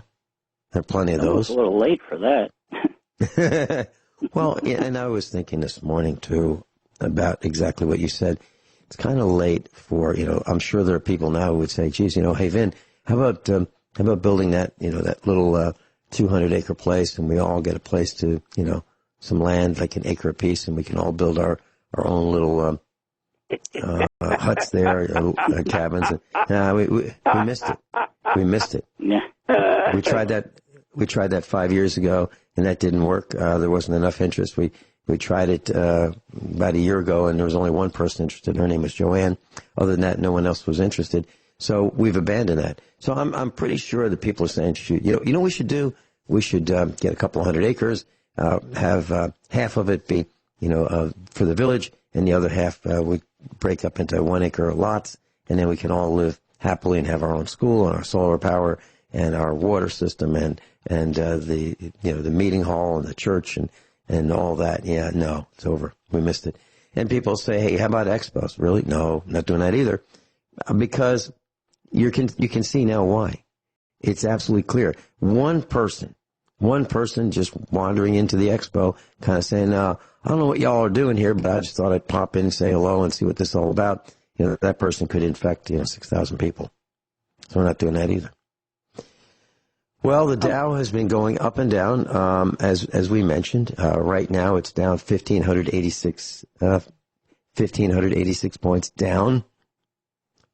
[SPEAKER 3] there are plenty of those.
[SPEAKER 6] It's a little late for that.
[SPEAKER 3] Well, yeah, and I was thinking this morning too about exactly what you said. It's kind of late for I'm sure there are people now who would say, "Geez, hey Vin, how about building that that little 200-acre place, and we all get a place to some land like an acre apiece, and we can all build our own little huts there, cabins." And, we missed it. We missed it.
[SPEAKER 6] Yeah.
[SPEAKER 3] We tried that 5 years ago, and that didn't work. There wasn't enough interest. We tried it about a year ago, and there was only one person interested. Her name was Joanne. Other than that, no one else was interested. So we've abandoned that. So I'm pretty sure that people are saying, shoot, you know what we should do? We should get a couple 100 acres, have half of it be for the village, and the other half we break up into 1 acre lots, and then we can all live happily and have our own school and our solar power and our water system and the meeting hall and the church and all that. Yeah, no, it's over. We missed it. And people say, hey, how about expos? Really? No, not doing that either. Because you can see now why. It's absolutely clear. One person just wandering into the expo, kind of saying, I don't know what y'all are doing here, but I just thought I'd pop in and say hello and see what this is all about. That person could infect, 6,000 people. So we're not doing that either. Well, the Dow has been going up and down, as we mentioned. Right now it's down 1,586 points down.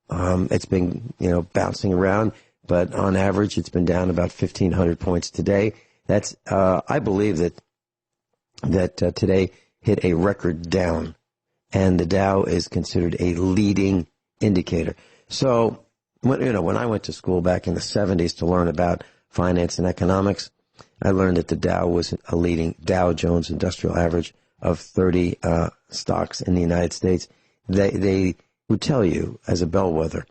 [SPEAKER 3] It's been, bouncing around, but on average it's been down about 1,500 points today. That's, I believe that today hit a record down, and the Dow is considered a leading indicator. So, when I went to school back in the 70s to learn about finance and economics, I learned that the Dow was a leading Dow Jones Industrial Average of 30 stocks in the United States. They would tell you as a bellwether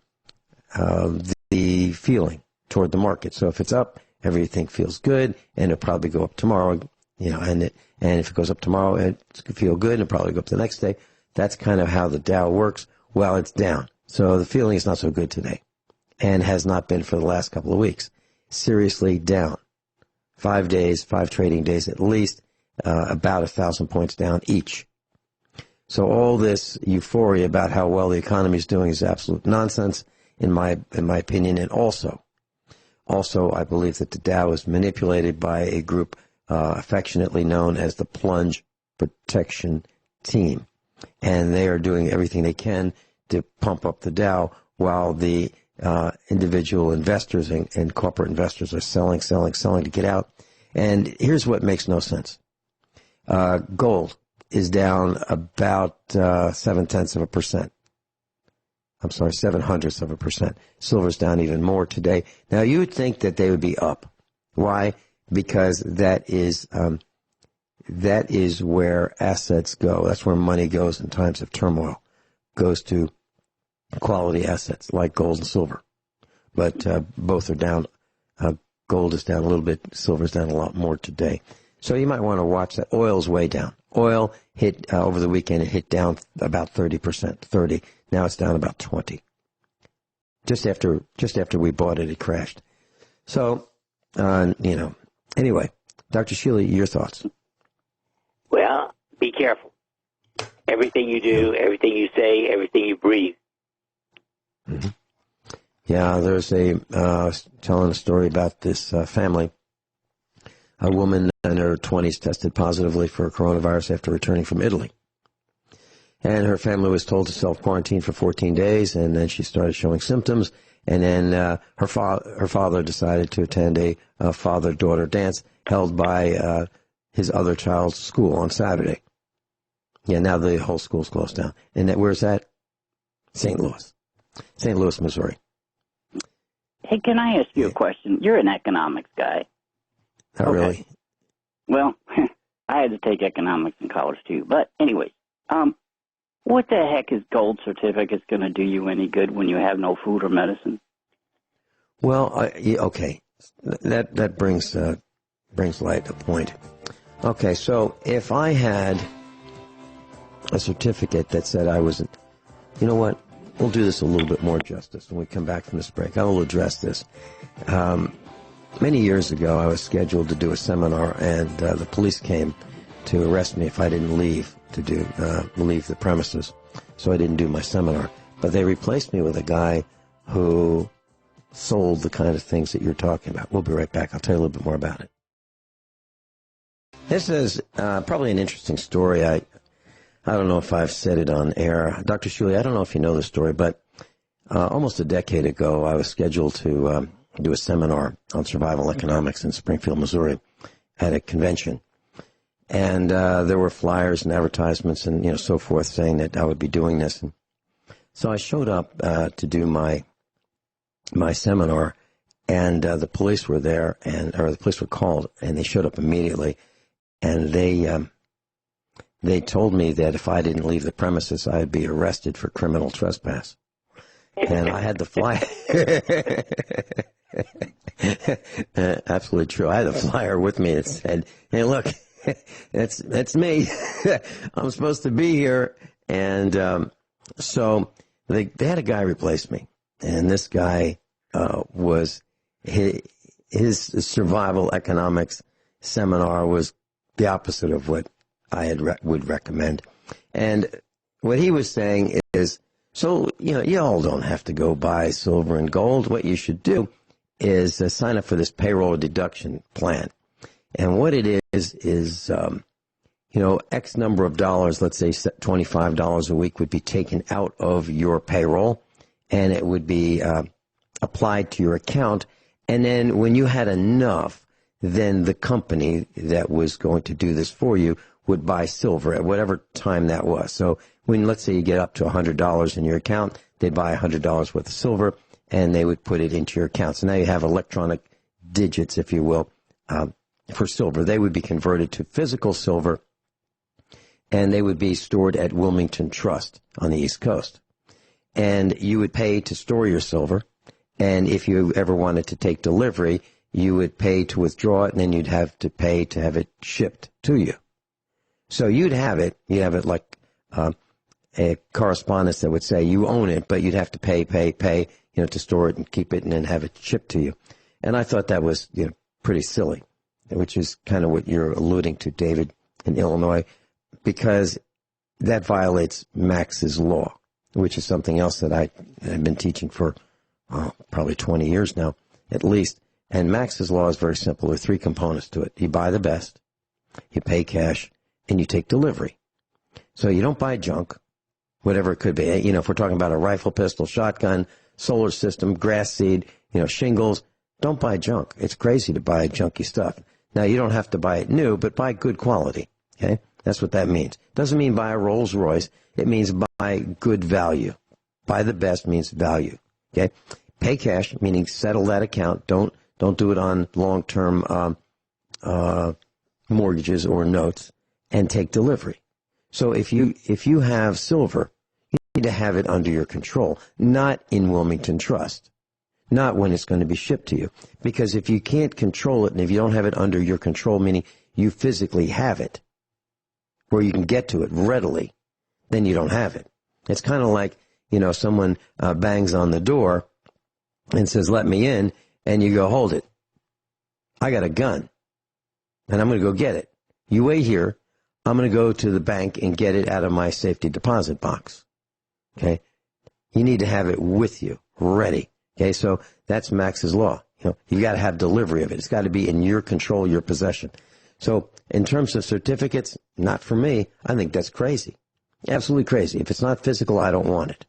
[SPEAKER 3] the feeling toward the market. So if it's up, everything feels good, and it'll probably go up tomorrow. And if it goes up tomorrow, it's going to feel good, and it'll probably go up the next day. That's kind of how the Dow works. Well, it's down, so the feeling is not so good today, and has not been for the last couple of weeks. Seriously down. 5 days, 5 trading days at least, about 1,000 points down each. So all this euphoria about how well the economy is doing is absolute nonsense, in my opinion. And also, I believe that the Dow is manipulated by a group affectionately known as the Plunge Protection Team, and they are doing everything they can to pump up the Dow, while the individual investors and corporate investors are selling to get out. And here's what makes no sense. Gold is down about 0.7%. I'm sorry, 0.07%. Silver's down even more today. Now, you would think that they would be up. Why? Because that is where assets go. That's where money goes in times of turmoil. Goes to quality assets like gold and silver. But both are down Gold is down a little bit. Silver's down a lot more today. So you might want to watch that. Oil's way down. Oil hit over the weekend. It hit down about 30%, 30. Now it's down about 20. Just after we bought it, it crashed. So, anyway, Dr. Shealy, your thoughts?
[SPEAKER 4] Well, be careful. Everything you do, everything you say, everything you breathe.
[SPEAKER 3] Mm-hmm. Yeah, there's telling a story about this family. A woman in her 20s tested positively for coronavirus after returning from Italy. And her family was told to self-quarantine for 14 days, and then she started showing symptoms. And then her father decided to attend a father-daughter dance held by his other child's school on Saturday. Yeah, now the whole school's closed down. And where's that? St. Louis, Missouri.
[SPEAKER 6] Hey, can I ask you a question? You're an economics guy.
[SPEAKER 3] Not really.
[SPEAKER 6] Well, I had to take economics in college too. But anyways, what the heck is gold certificates going to do you any good when you have no food or medicine?
[SPEAKER 3] Well, okay, that brings light a point. Okay, so if I had a certificate that said I wasn't, you know what? We'll do this a little bit more justice when we come back from this break. I will address this. Many years ago, I was scheduled to do a seminar, and the police came to arrest me if I didn't leave the premises. So I didn't do my seminar. But they replaced me with a guy who sold the kind of things that you're talking about. We'll be right back. I'll tell you a little bit more about it. This is probably an interesting story. I don't know if I've said it on air. Dr. Shealy, I don't know if you know this story, but almost a decade ago, I was scheduled to do a seminar on survival economics in Springfield, Missouri, at a convention. And there were flyers and advertisements and so forth saying that I would be doing this. And so I showed up to do my seminar, and the police were there, or the police were called, and they showed up immediately. And they told me that if I didn't leave the premises, I'd be arrested for criminal trespass. And I had the flyer. Absolutely true. I had the flyer with me. It said, "Hey, look, that's me. I'm supposed to be here." And so they had a guy replace me, and this guy was his survival economics seminar was the opposite of what I would recommend. And what he was saying is, so, you all don't have to go buy silver and gold. What you should do is sign up for this payroll deduction plan. And what it is X number of dollars, let's say $25 a week, would be taken out of your payroll, and it would be applied to your account. And then when you had enough, then the company that was going to do this for you would buy silver at whatever time that was. So when, let's say, you get up to $100 in your account, they'd buy $100 worth of silver, and they would put it into your account. So now you have electronic digits, if you will, for silver. They would be converted to physical silver, and they would be stored at Wilmington Trust on the East Coast. And you would pay to store your silver, and if you ever wanted to take delivery, you would pay to withdraw it, and then you'd have to pay to have it shipped to you. So you'd have it like a correspondence that would say you own it, but you'd have to pay, to store it and keep it and then have it shipped to you. And I thought that was, pretty silly, which is kind of what you're alluding to, David, in Illinois, because that violates Max's law, which is something else that I have been teaching for probably 20 years now, at least. And Max's law is very simple. There are three components to it. You buy the best, you pay cash, and you take delivery. So you don't buy junk, whatever it could be. If we're talking about a rifle, pistol, shotgun, solar system, grass seed, shingles, don't buy junk. It's crazy to buy junky stuff. Now, you don't have to buy it new, but buy good quality, okay? That's what that means. Doesn't mean buy a Rolls Royce. It means buy good value. Buy the best means value, okay? Pay cash, meaning settle that account. Don't do it on long-term mortgages or notes, and take delivery. So if you have silver, you need to have it under your control, not in Wilmington Trust. not when it's going to be shipped to you. Because if you can't control it, and if you don't have it under your control, meaning you physically have it, where you can get to it readily, then you don't have it. It's kind of like, someone bangs on the door and says, let me in, and you go, hold it. I got a gun, and I'm going to go get it. You wait here. I'm going to go to the bank and get it out of my safety deposit box. Okay? You need to have it with you, ready. Okay, so that's Max's law. You've got to have delivery of it. It's got to be in your control, your possession. So in terms of certificates, not for me. I think that's crazy. Absolutely crazy. If it's not physical, I don't want it.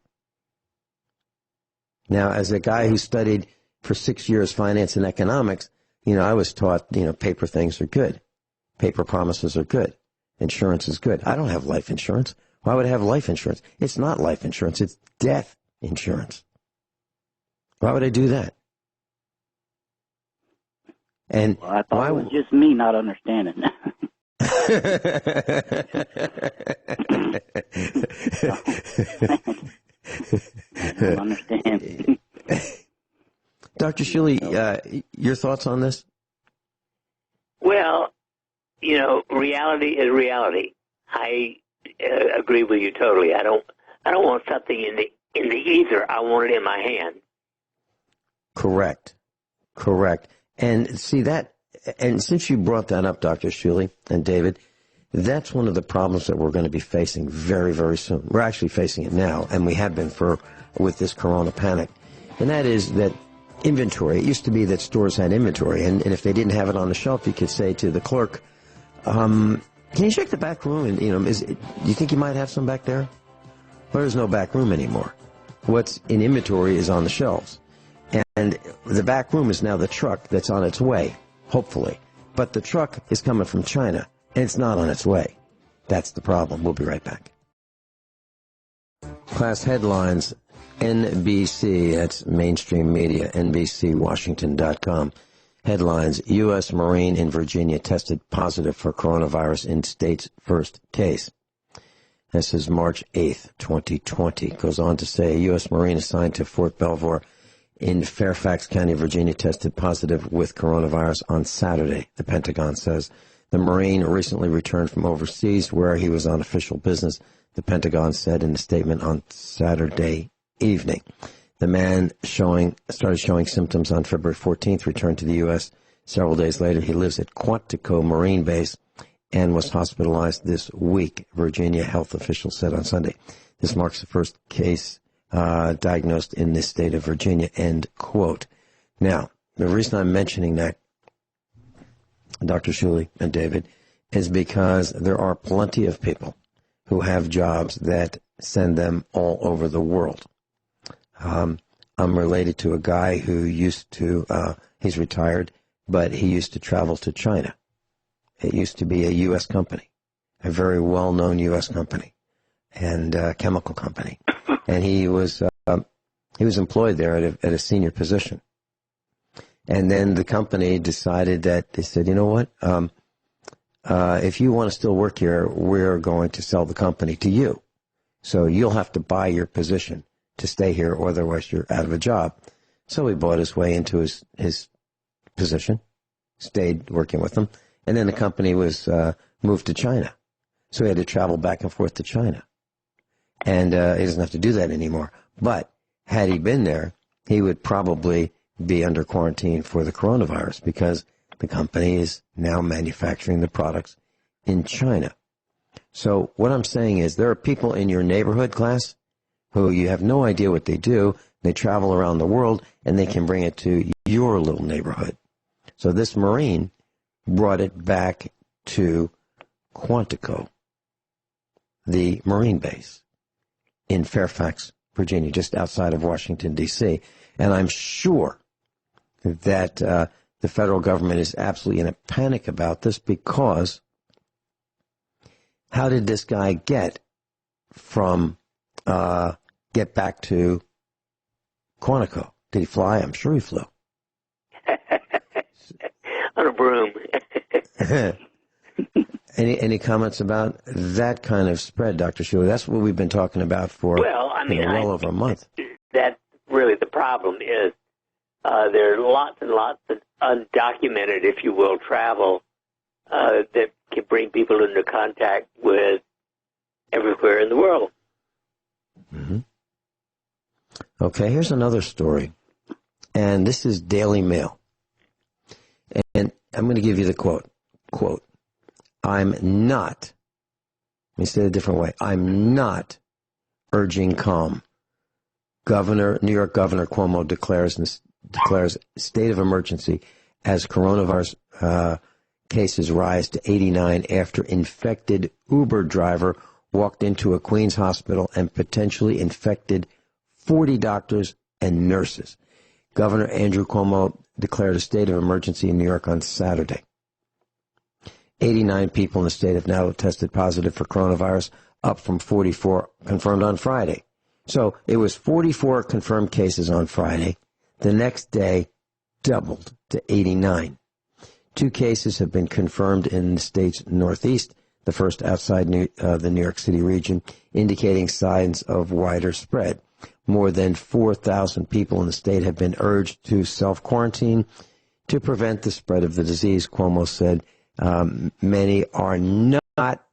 [SPEAKER 3] Now, as a guy who studied for 6 years finance and economics, I was taught, paper things are good. Paper promises are good. Insurance is good. I don't have life insurance. Why would I have life insurance? It's not life insurance. It's death insurance. Why would I do that? And
[SPEAKER 6] I thought it was just me not understanding. I don't understand.
[SPEAKER 3] Dr. Shealy, your thoughts on this?
[SPEAKER 4] Well, reality is reality. I agree with you totally. I don't want something in the ether. I want it in my hand. Correct.
[SPEAKER 3] And see that, and since you brought that up, Dr. Shealy and David, that's one of the problems that we're going to be facing very, very soon. We're actually facing it now, and we have been with this corona panic. And that is that inventory. It used to be that stores had inventory, and if they didn't have it on the shelf, you could say to the clerk, can you check the back room? And, you think you might have some back there? Well, there's no back room anymore. What's in inventory is on the shelves. And the back room is now the truck that's on its way, hopefully. But the truck is coming from China, and it's not on its way. That's the problem. We'll be right back. Class headlines, NBC, that's mainstream media, NBCWashington.com. Headlines, U.S. Marine in Virginia tested positive for coronavirus in state's first case. This is March 8th, 2020. Goes on to say a U.S. Marine assigned to Fort Belvoir in Fairfax County, Virginia, tested positive with coronavirus on Saturday, the Pentagon says. The Marine recently returned from overseas where he was on official business, the Pentagon said in a statement on Saturday evening. The man started showing symptoms on February 14th, returned to the U.S. Several days later, he lives at Quantico Marine Base and was hospitalized this week, Virginia health officials said on Sunday. This marks the first case diagnosed in this state of Virginia, end quote. Now, the reason I'm mentioning that, Dr. Shealy and David, is because there are plenty of people who have jobs that send them all over the world. I'm related to a guy who used to, he's retired, but he used to travel to China. It used to be a U.S. company, a very well-known U.S. company, and chemical company. And he was employed there at a senior position. And then the company decided that they said, you know what, if you want to still work here, we're going to sell the company to you. So you'll have to buy your position to stay here, or otherwise you're out of a job. So he bought his way into his position, stayed working with them, and then the company was moved to China. So he had to travel back and forth to China. And he doesn't have to do that anymore. But had he been there, he would probably be under quarantine for the coronavirus because the company is now manufacturing the products in China. So what I'm saying is there are people in your neighborhood class who you have no idea what they do. They travel around the world, and they can bring it to your little neighborhood. So this Marine brought it back to Quantico, the Marine base in Fairfax, Virginia, just outside of Washington, D.C. And I'm sure that the federal government is absolutely in a panic about this because how did this guy get back to Quantico? Did he fly? I'm sure he flew.
[SPEAKER 4] On a broom.
[SPEAKER 3] Any comments about that kind of spread, Dr. Shealy? That's what we've been talking about for well over a month.
[SPEAKER 4] That's really the problem is There are lots and lots of undocumented, if you will, travel that can bring people into contact with everywhere in the world.
[SPEAKER 3] Mm-hmm. Okay, here's another story. And this is Daily Mail. And I'm going to give you the quote. Quote, I'm not, let me say it a different way, I'm not urging calm. New York Governor Cuomo declares state of emergency as coronavirus cases rise to 89 after infected Uber driver walked into a Queens hospital and potentially infected 40 doctors and nurses. Governor Andrew Cuomo declared a state of emergency in New York on Saturday. 89 people in the state have now tested positive for coronavirus, up from 44 confirmed on Friday. So it was 44 confirmed cases on Friday. The next day, doubled to 89. 2 cases have been confirmed in the state's northeast, the first outside the New York City region, indicating signs of wider spread. More than 4,000 people in the state have been urged to self-quarantine to prevent the spread of the disease, Cuomo said. Many are not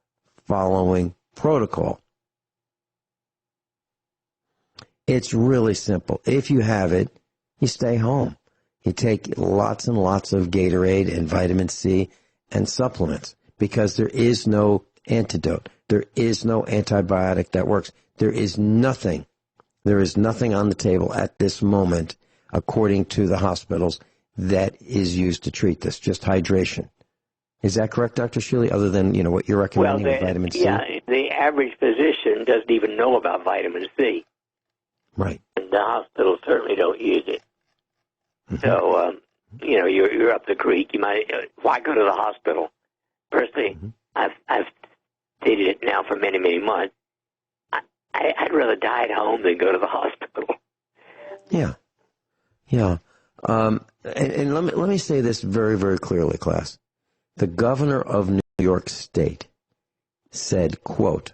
[SPEAKER 3] following protocol. It's really simple. If you have it, you stay home. You take lots and lots of Gatorade and vitamin C and supplements because there is no antidote. There is no antibiotic that works. There is nothing on the table at this moment, according to the hospitals, that is used to treat this, just hydration. Is that correct, Dr. Shealy, other than, what you're recommending with vitamin C?
[SPEAKER 4] Yeah, the average physician doesn't even know about vitamin C.
[SPEAKER 3] Right.
[SPEAKER 4] And the hospitals certainly don't use it.
[SPEAKER 3] Mm-hmm.
[SPEAKER 4] So, you're up the creek. You might, why go to the hospital? Personally, I've stated it now for many, many months. I'd rather die at home than go to the hospital.
[SPEAKER 3] Yeah. Yeah. And let me say this very, very clearly, class. The governor of New York State said, quote,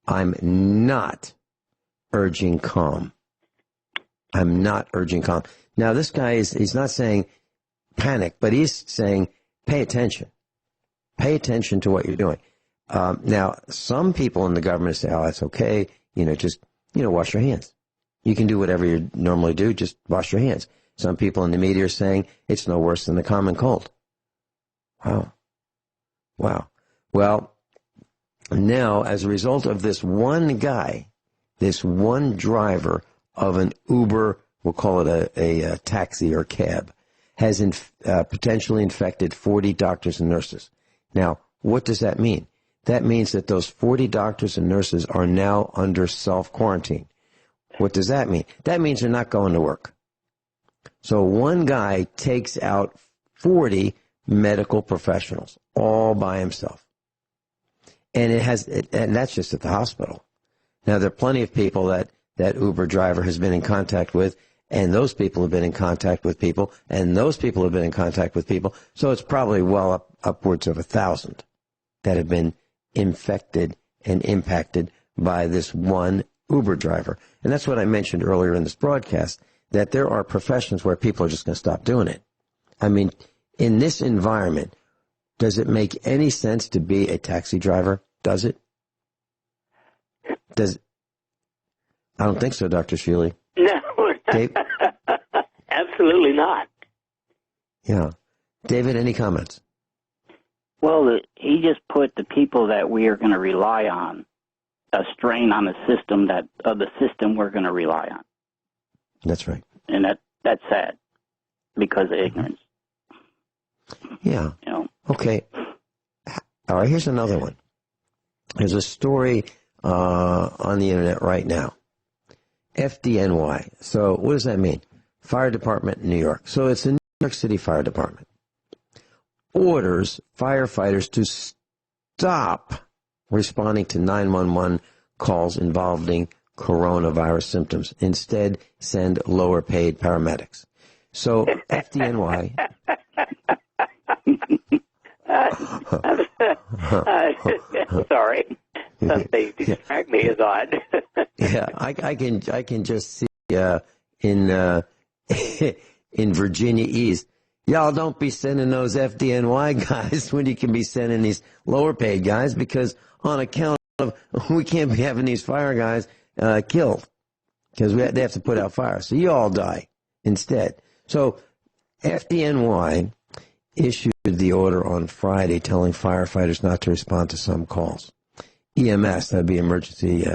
[SPEAKER 3] I'm not urging calm. I'm not urging calm. Now, this guy he's not saying panic, but he's saying pay attention. Pay attention to what you're doing. Now, some people in the government say, oh, that's okay. Just wash your hands. You can do whatever you normally do. Just wash your hands. Some people in the media are saying it's no worse than the common cold. Wow. Well, now, as a result of this one guy, this one driver of an Uber, we'll call it a taxi or cab, has potentially infected 40 doctors and nurses. Now, what does that mean? That means that those 40 doctors and nurses are now under self-quarantine. What does that mean? That means they're not going to work. So one guy takes out 40 medical professionals all by himself. And and that's just at the hospital. Now, there are plenty of people that Uber driver has been in contact with, and those people have been in contact with people, and those people have been in contact with people. So it's probably upwards of 1,000 that have been infected and impacted by this one Uber driver. And that's what I mentioned earlier in this broadcast, that there are professions where people are just going to stop doing it. I mean, in this environment, does it make any sense to be a taxi driver? Does it? I don't think so, Dr. Shealy.
[SPEAKER 4] No,
[SPEAKER 3] Dave?
[SPEAKER 4] Absolutely not.
[SPEAKER 3] Yeah. David, any comments?
[SPEAKER 6] Well, he just put the people that we are going to rely on, a strain on the system we're going to rely on.
[SPEAKER 3] That's right.
[SPEAKER 6] And that's sad because of ignorance.
[SPEAKER 3] Yeah. Okay. All right, here's another one. There's a story on the internet right now. FDNY. So what does that mean? Fire Department in New York. So it's the New York City Fire Department. Orders firefighters to stop responding to 911 calls involving coronavirus symptoms. Instead, send lower paid paramedics. So FDNY.
[SPEAKER 4] Sorry. Something distract me is odd.
[SPEAKER 3] Yeah, I can just see in in Virginia East, y'all don't be sending those FDNY guys when you can be sending these lower paid guys, because on account of we can't be having these fire guys killed because they have to put out fires. So you all die instead. So FDNY issued the order on Friday telling firefighters not to respond to some calls. EMS, that'd be emergency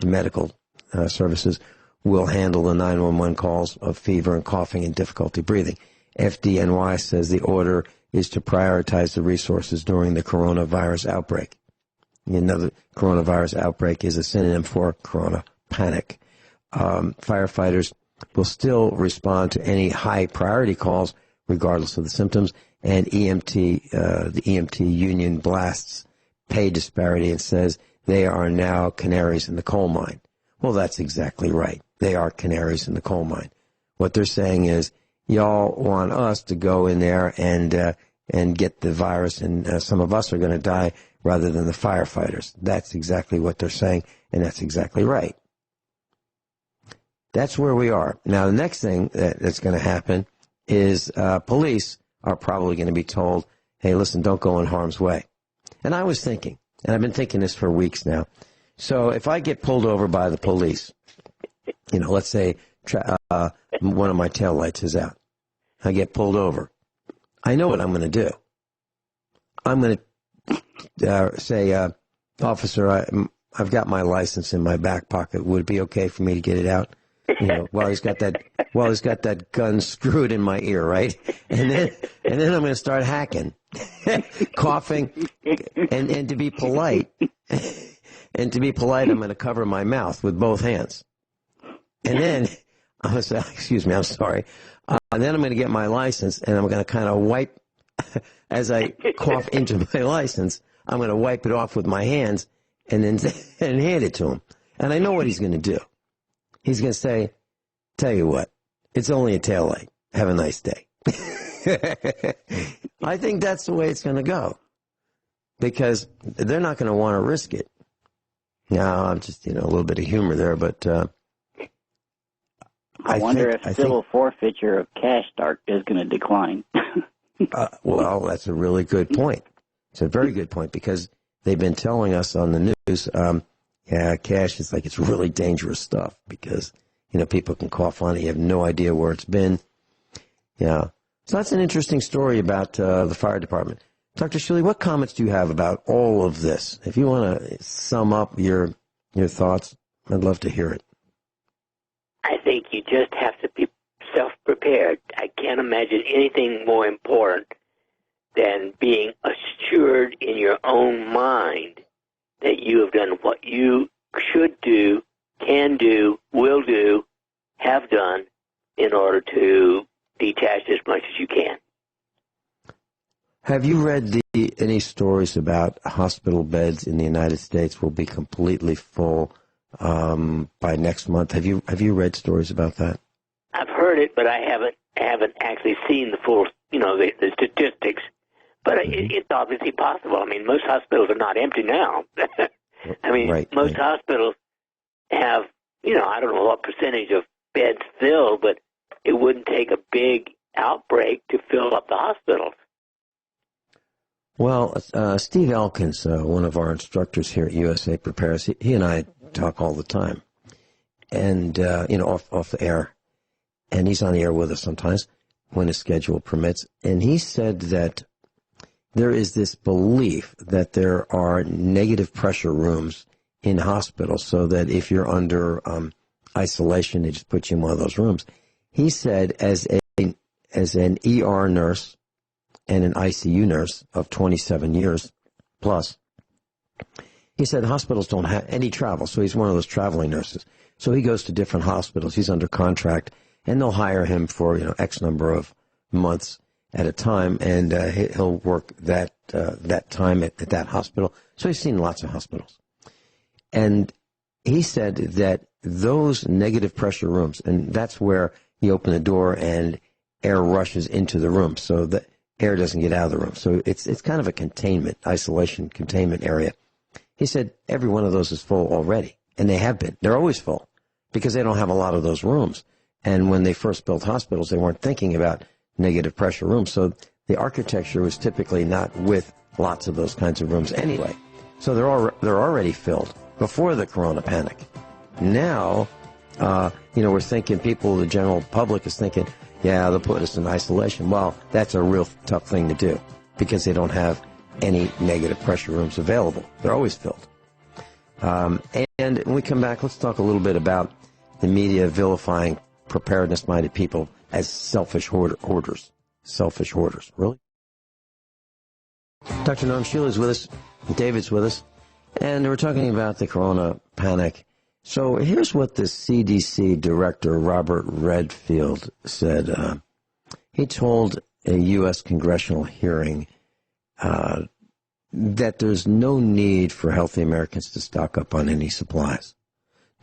[SPEAKER 3] medical services, will handle the 911 calls of fever and coughing and difficulty breathing. FDNY says the order is to prioritize the resources during the coronavirus outbreak. Another coronavirus outbreak is a synonym for corona panic. Firefighters will still respond to any high priority calls regardless of the symptoms, and the EMT union blasts pay disparity and says they are now canaries in the coal mine. Well, that's exactly right. They are canaries in the coal mine. What they're saying is, y'all want us to go in there and get the virus, and some of us are going to die rather than the firefighters. That's exactly what they're saying, and that's exactly right. That's where we are. Now, the next thing that's going to happen is police are probably going to be told, hey, listen, don't go in harm's way. And I was thinking, and I've been thinking this for weeks now, so if I get pulled over by the police, let's say one of my taillights is out, I get pulled over, I know what I'm going to do. I'm going to say, officer, I've got my license in my back pocket. Would it be okay for me to get it out? While he's got that gun screwed in my ear, right? And then I'm going to start hacking, coughing, and to be polite, I'm going to cover my mouth with both hands. And then I'm going to say, excuse me, I'm sorry. Then I'm going to get my license, and I'm going to kind of wipe, as I cough into my license, I'm going to wipe it off with my hands and then hand it to him. And I know what he's going to do. He's going to say, tell you what, it's only a taillight. Have a nice day. I think that's the way it's going to go, because they're not going to want to risk it. Now, I'm just, a little bit of humor there, but
[SPEAKER 6] I wonder if civil forfeiture of cash start is going to decline.
[SPEAKER 3] Well, that's a really good point. It's a very good point, because they've been telling us on the news, cash is it's really dangerous stuff, because, people can cough on it. You have no idea where it's been. Yeah. So that's an interesting story about the fire department. Dr. Shealy, what comments do you have about all of this? If you want to sum up your thoughts, I'd love to hear it.
[SPEAKER 4] I think you just have to be self-prepared. I can't imagine anything more important than being assured in your own mind that you have done what you should do, can do, will do, have done in order to detach as much as you can.
[SPEAKER 3] Have you read any stories about hospital beds in the United States will be completely full by next month? Have you read stories about that?
[SPEAKER 4] I've heard it, but I haven't actually seen the full, the statistics. But it's obviously possible. I mean, most hospitals are not empty now. I mean, most hospitals have, I don't know what percentage of beds filled, but it wouldn't take a big outbreak to fill up the hospitals.
[SPEAKER 3] Well, Steve Elkins, one of our instructors here at USA Prepares, he and I talk all the time, and, off the air, and he's on the air with us sometimes when his schedule permits, and he said that there is this belief that there are negative pressure rooms in hospitals, so that if you're under isolation, they just put you in one of those rooms. He said, as an ER nurse and an ICU nurse of 27 years plus, he said hospitals don't have any travel, so he's one of those traveling nurses. So he goes to different hospitals. He's under contract, and they'll hire him for X number of months at a time, and he'll work that time at that hospital. So he's seen lots of hospitals. And he said that those negative pressure rooms, and that's where you open the door and air rushes into the room, so the air doesn't get out of the room. So it's kind of a isolation containment area. He said every one of those is full already, and they have been. They're always full because they don't have a lot of those rooms. And when they first built hospitals, they weren't thinking about negative pressure rooms. So the architecture was typically not with lots of those kinds of rooms anyway. So they're already filled before the corona panic. Now, we're thinking the general public is thinking, yeah, they'll put us in isolation. Well, that's a real tough thing to do because they don't have any negative pressure rooms available. They're always filled. And when we come back, let's talk a little bit about the media vilifying preparedness-minded people as selfish hoarders. Selfish hoarders. Really? Dr. Norm Shealy is with us. David's with us. And we're talking about the corona panic. So here's what the CDC director, Robert Redfield, said. He told a U.S. congressional hearing that there's no need for healthy Americans to stock up on any supplies.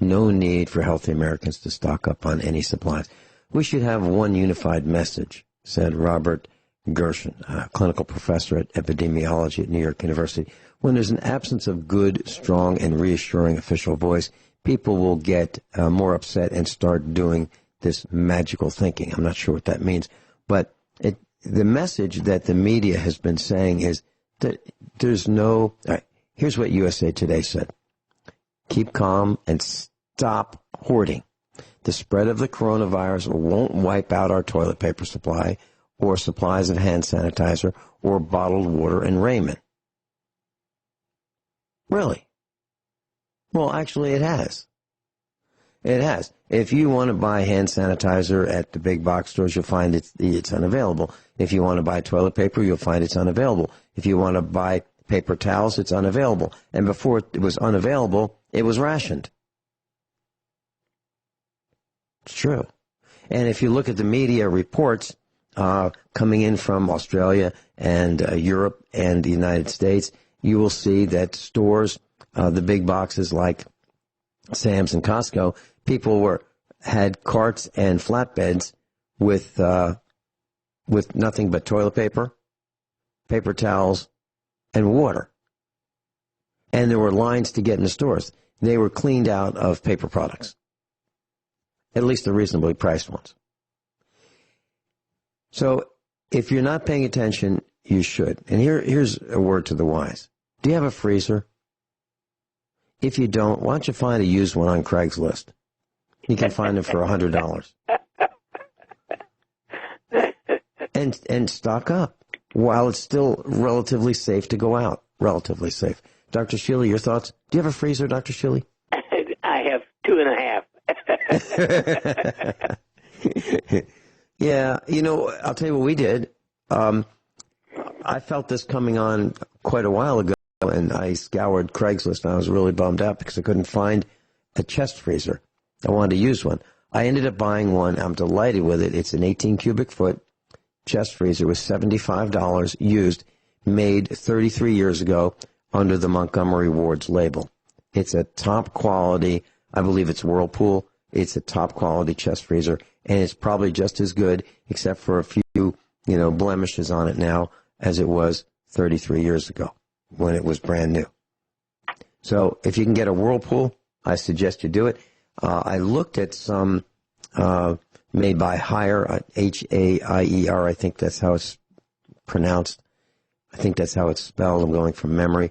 [SPEAKER 3] No need for healthy Americans to stock up on any supplies. We should have one unified message, said Robert Gershon, a clinical professor at epidemiology at New York University. When there's an absence of good, strong, and reassuring official voice, people will get more upset and start doing this magical thinking. I'm not sure what that means, but the message that the media has been saying is that there's no... All right, here's what USA Today said. Keep calm and stop hoarding. The spread of the coronavirus won't wipe out our toilet paper supply or supplies of hand sanitizer or bottled water and raiment. Really? Well, actually, it has. It has. If you want to buy hand sanitizer at the big box stores, you'll find it's unavailable. If you want to buy toilet paper, you'll find it's unavailable. If you want to buy paper towels, it's unavailable. And before it was unavailable, it was rationed. It's true. And if you look at the media reports coming in from Australia and Europe and the United States, you will see that stores, the big boxes like Sam's and Costco, people had carts and flatbeds with nothing but toilet paper, paper towels, and water. And there were lines to get in the stores. They were cleaned out of paper products, at least the reasonably priced ones. So if you're not paying attention, you should. And here's a word to the wise. Do you have a freezer? If you don't, why don't you find a used one on Craigslist? You can find them for $100. And stock up while it's still relatively safe to go out. Relatively safe. Dr. Shealy, your thoughts? Do you have a freezer, Dr. Shealy?
[SPEAKER 4] I have 2.5.
[SPEAKER 3] Yeah, I'll tell you what we did. I felt this coming on quite a while ago, and I scoured Craigslist, and I was really bummed out because I couldn't find a chest freezer. I wanted to use one. I ended up buying one. I'm delighted with it. It's an 18 cubic foot chest freezer with $75 used, made 33 years ago under the Montgomery Ward's label. It's a top quality, I believe it's Whirlpool. It's a top quality chest freezer, and it's probably just as good, except for a few, blemishes on it now as it was 33 years ago when it was brand new. So if you can get a Whirlpool, I suggest you do it. I looked at some made by Haier, H-A-I-E-R. I think that's how it's pronounced. I think that's how it's spelled. I'm going from memory.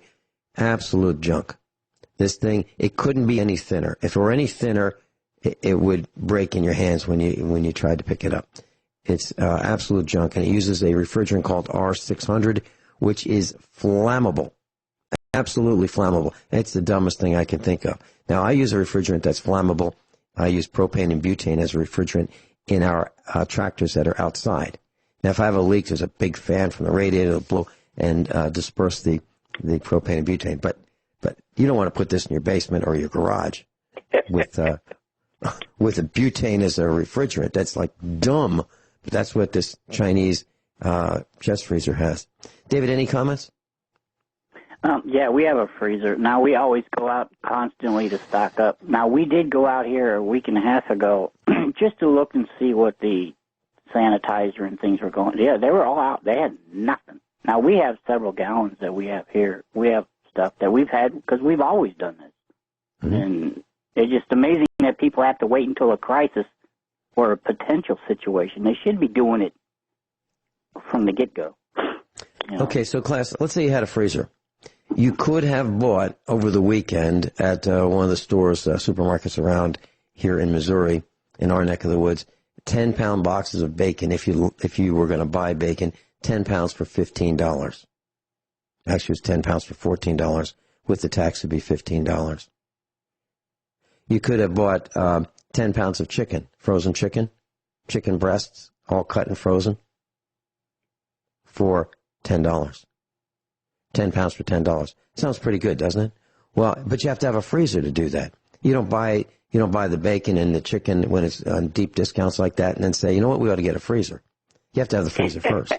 [SPEAKER 3] Absolute junk. This thing, it couldn't be any thinner. If it were any thinner, it would break in your hands when you tried to pick it up. It's absolute junk, and it uses a refrigerant called R600, which is flammable. Absolutely flammable. It's the dumbest thing I can think of. Now, I use a refrigerant that's flammable. I use propane and butane as a refrigerant in our tractors that are outside. Now, if I have a leak, there's a big fan from the radiator that'll blow and disperse the propane and butane. But you don't want to put this in your basement or your garage with a butane as a refrigerant. That's like dumb. But that's what this Chinese chest freezer has. David, any comments?
[SPEAKER 6] Yeah, we have a freezer. Now, we always go out constantly to stock up. Now, we did go out here a week and a half ago just to look and see what the sanitizer and things were going. Yeah, they were all out. They had nothing. Now, we have several gallons that we have here. We have stuff that we've had because we've always done this. Mm-hmm. And it's just amazing that people have to wait until a crisis or a potential situation. They should be doing it from the get-go. You know?
[SPEAKER 3] Okay, so class, let's say you had a freezer. You could have bought over the weekend at one of the stores, supermarkets around here in Missouri, in our neck of the woods, 10-pound boxes of bacon. If you were going to buy bacon, 10 pounds for $15. Actually, it was 10 pounds for $14. With the tax, it would be $15. You could have bought 10 pounds of chicken, frozen chicken breasts, all cut and frozen, for $10. 10 pounds for $10. Sounds pretty good, doesn't it? Well, but you have to have a freezer to do that. You don't buy the bacon and the chicken when it's on deep discounts like that and then say, you know what, we ought to get a freezer. You have to have the freezer first.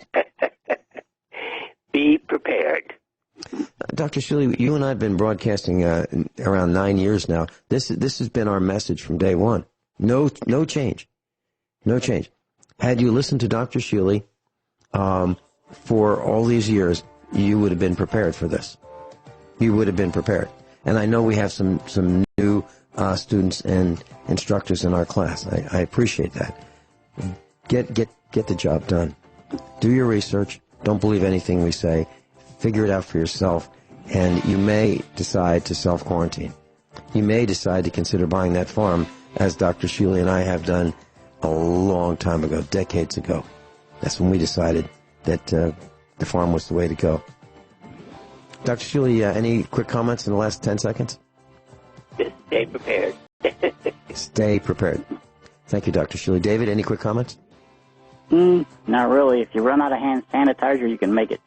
[SPEAKER 4] Be prepared.
[SPEAKER 3] Dr. Shealy, you and I have been broadcasting around 9 years now. This has been our message from day one. No change. No change. Had you listened to Dr. Shealy for all these years, you would have been prepared for this. You would have been prepared. And I know we have some new students and instructors in our class. I appreciate that. Get the job done. Do your research. Don't believe anything we say. Figure it out for yourself. And you may decide to self-quarantine. You may decide to consider buying that farm, as Dr. Shealy and I have done a long time ago, decades ago. That's when we decided that the farm was the way to go. Dr. Shealy, any quick comments in the last 10 seconds?
[SPEAKER 4] Just stay prepared.
[SPEAKER 3] Stay prepared. Thank you, Dr. Shealy. David, any quick comments?
[SPEAKER 6] Not really. If you run out of hand sanitizer, you can make it.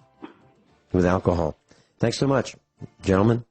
[SPEAKER 3] With alcohol. Thanks so much, gentlemen.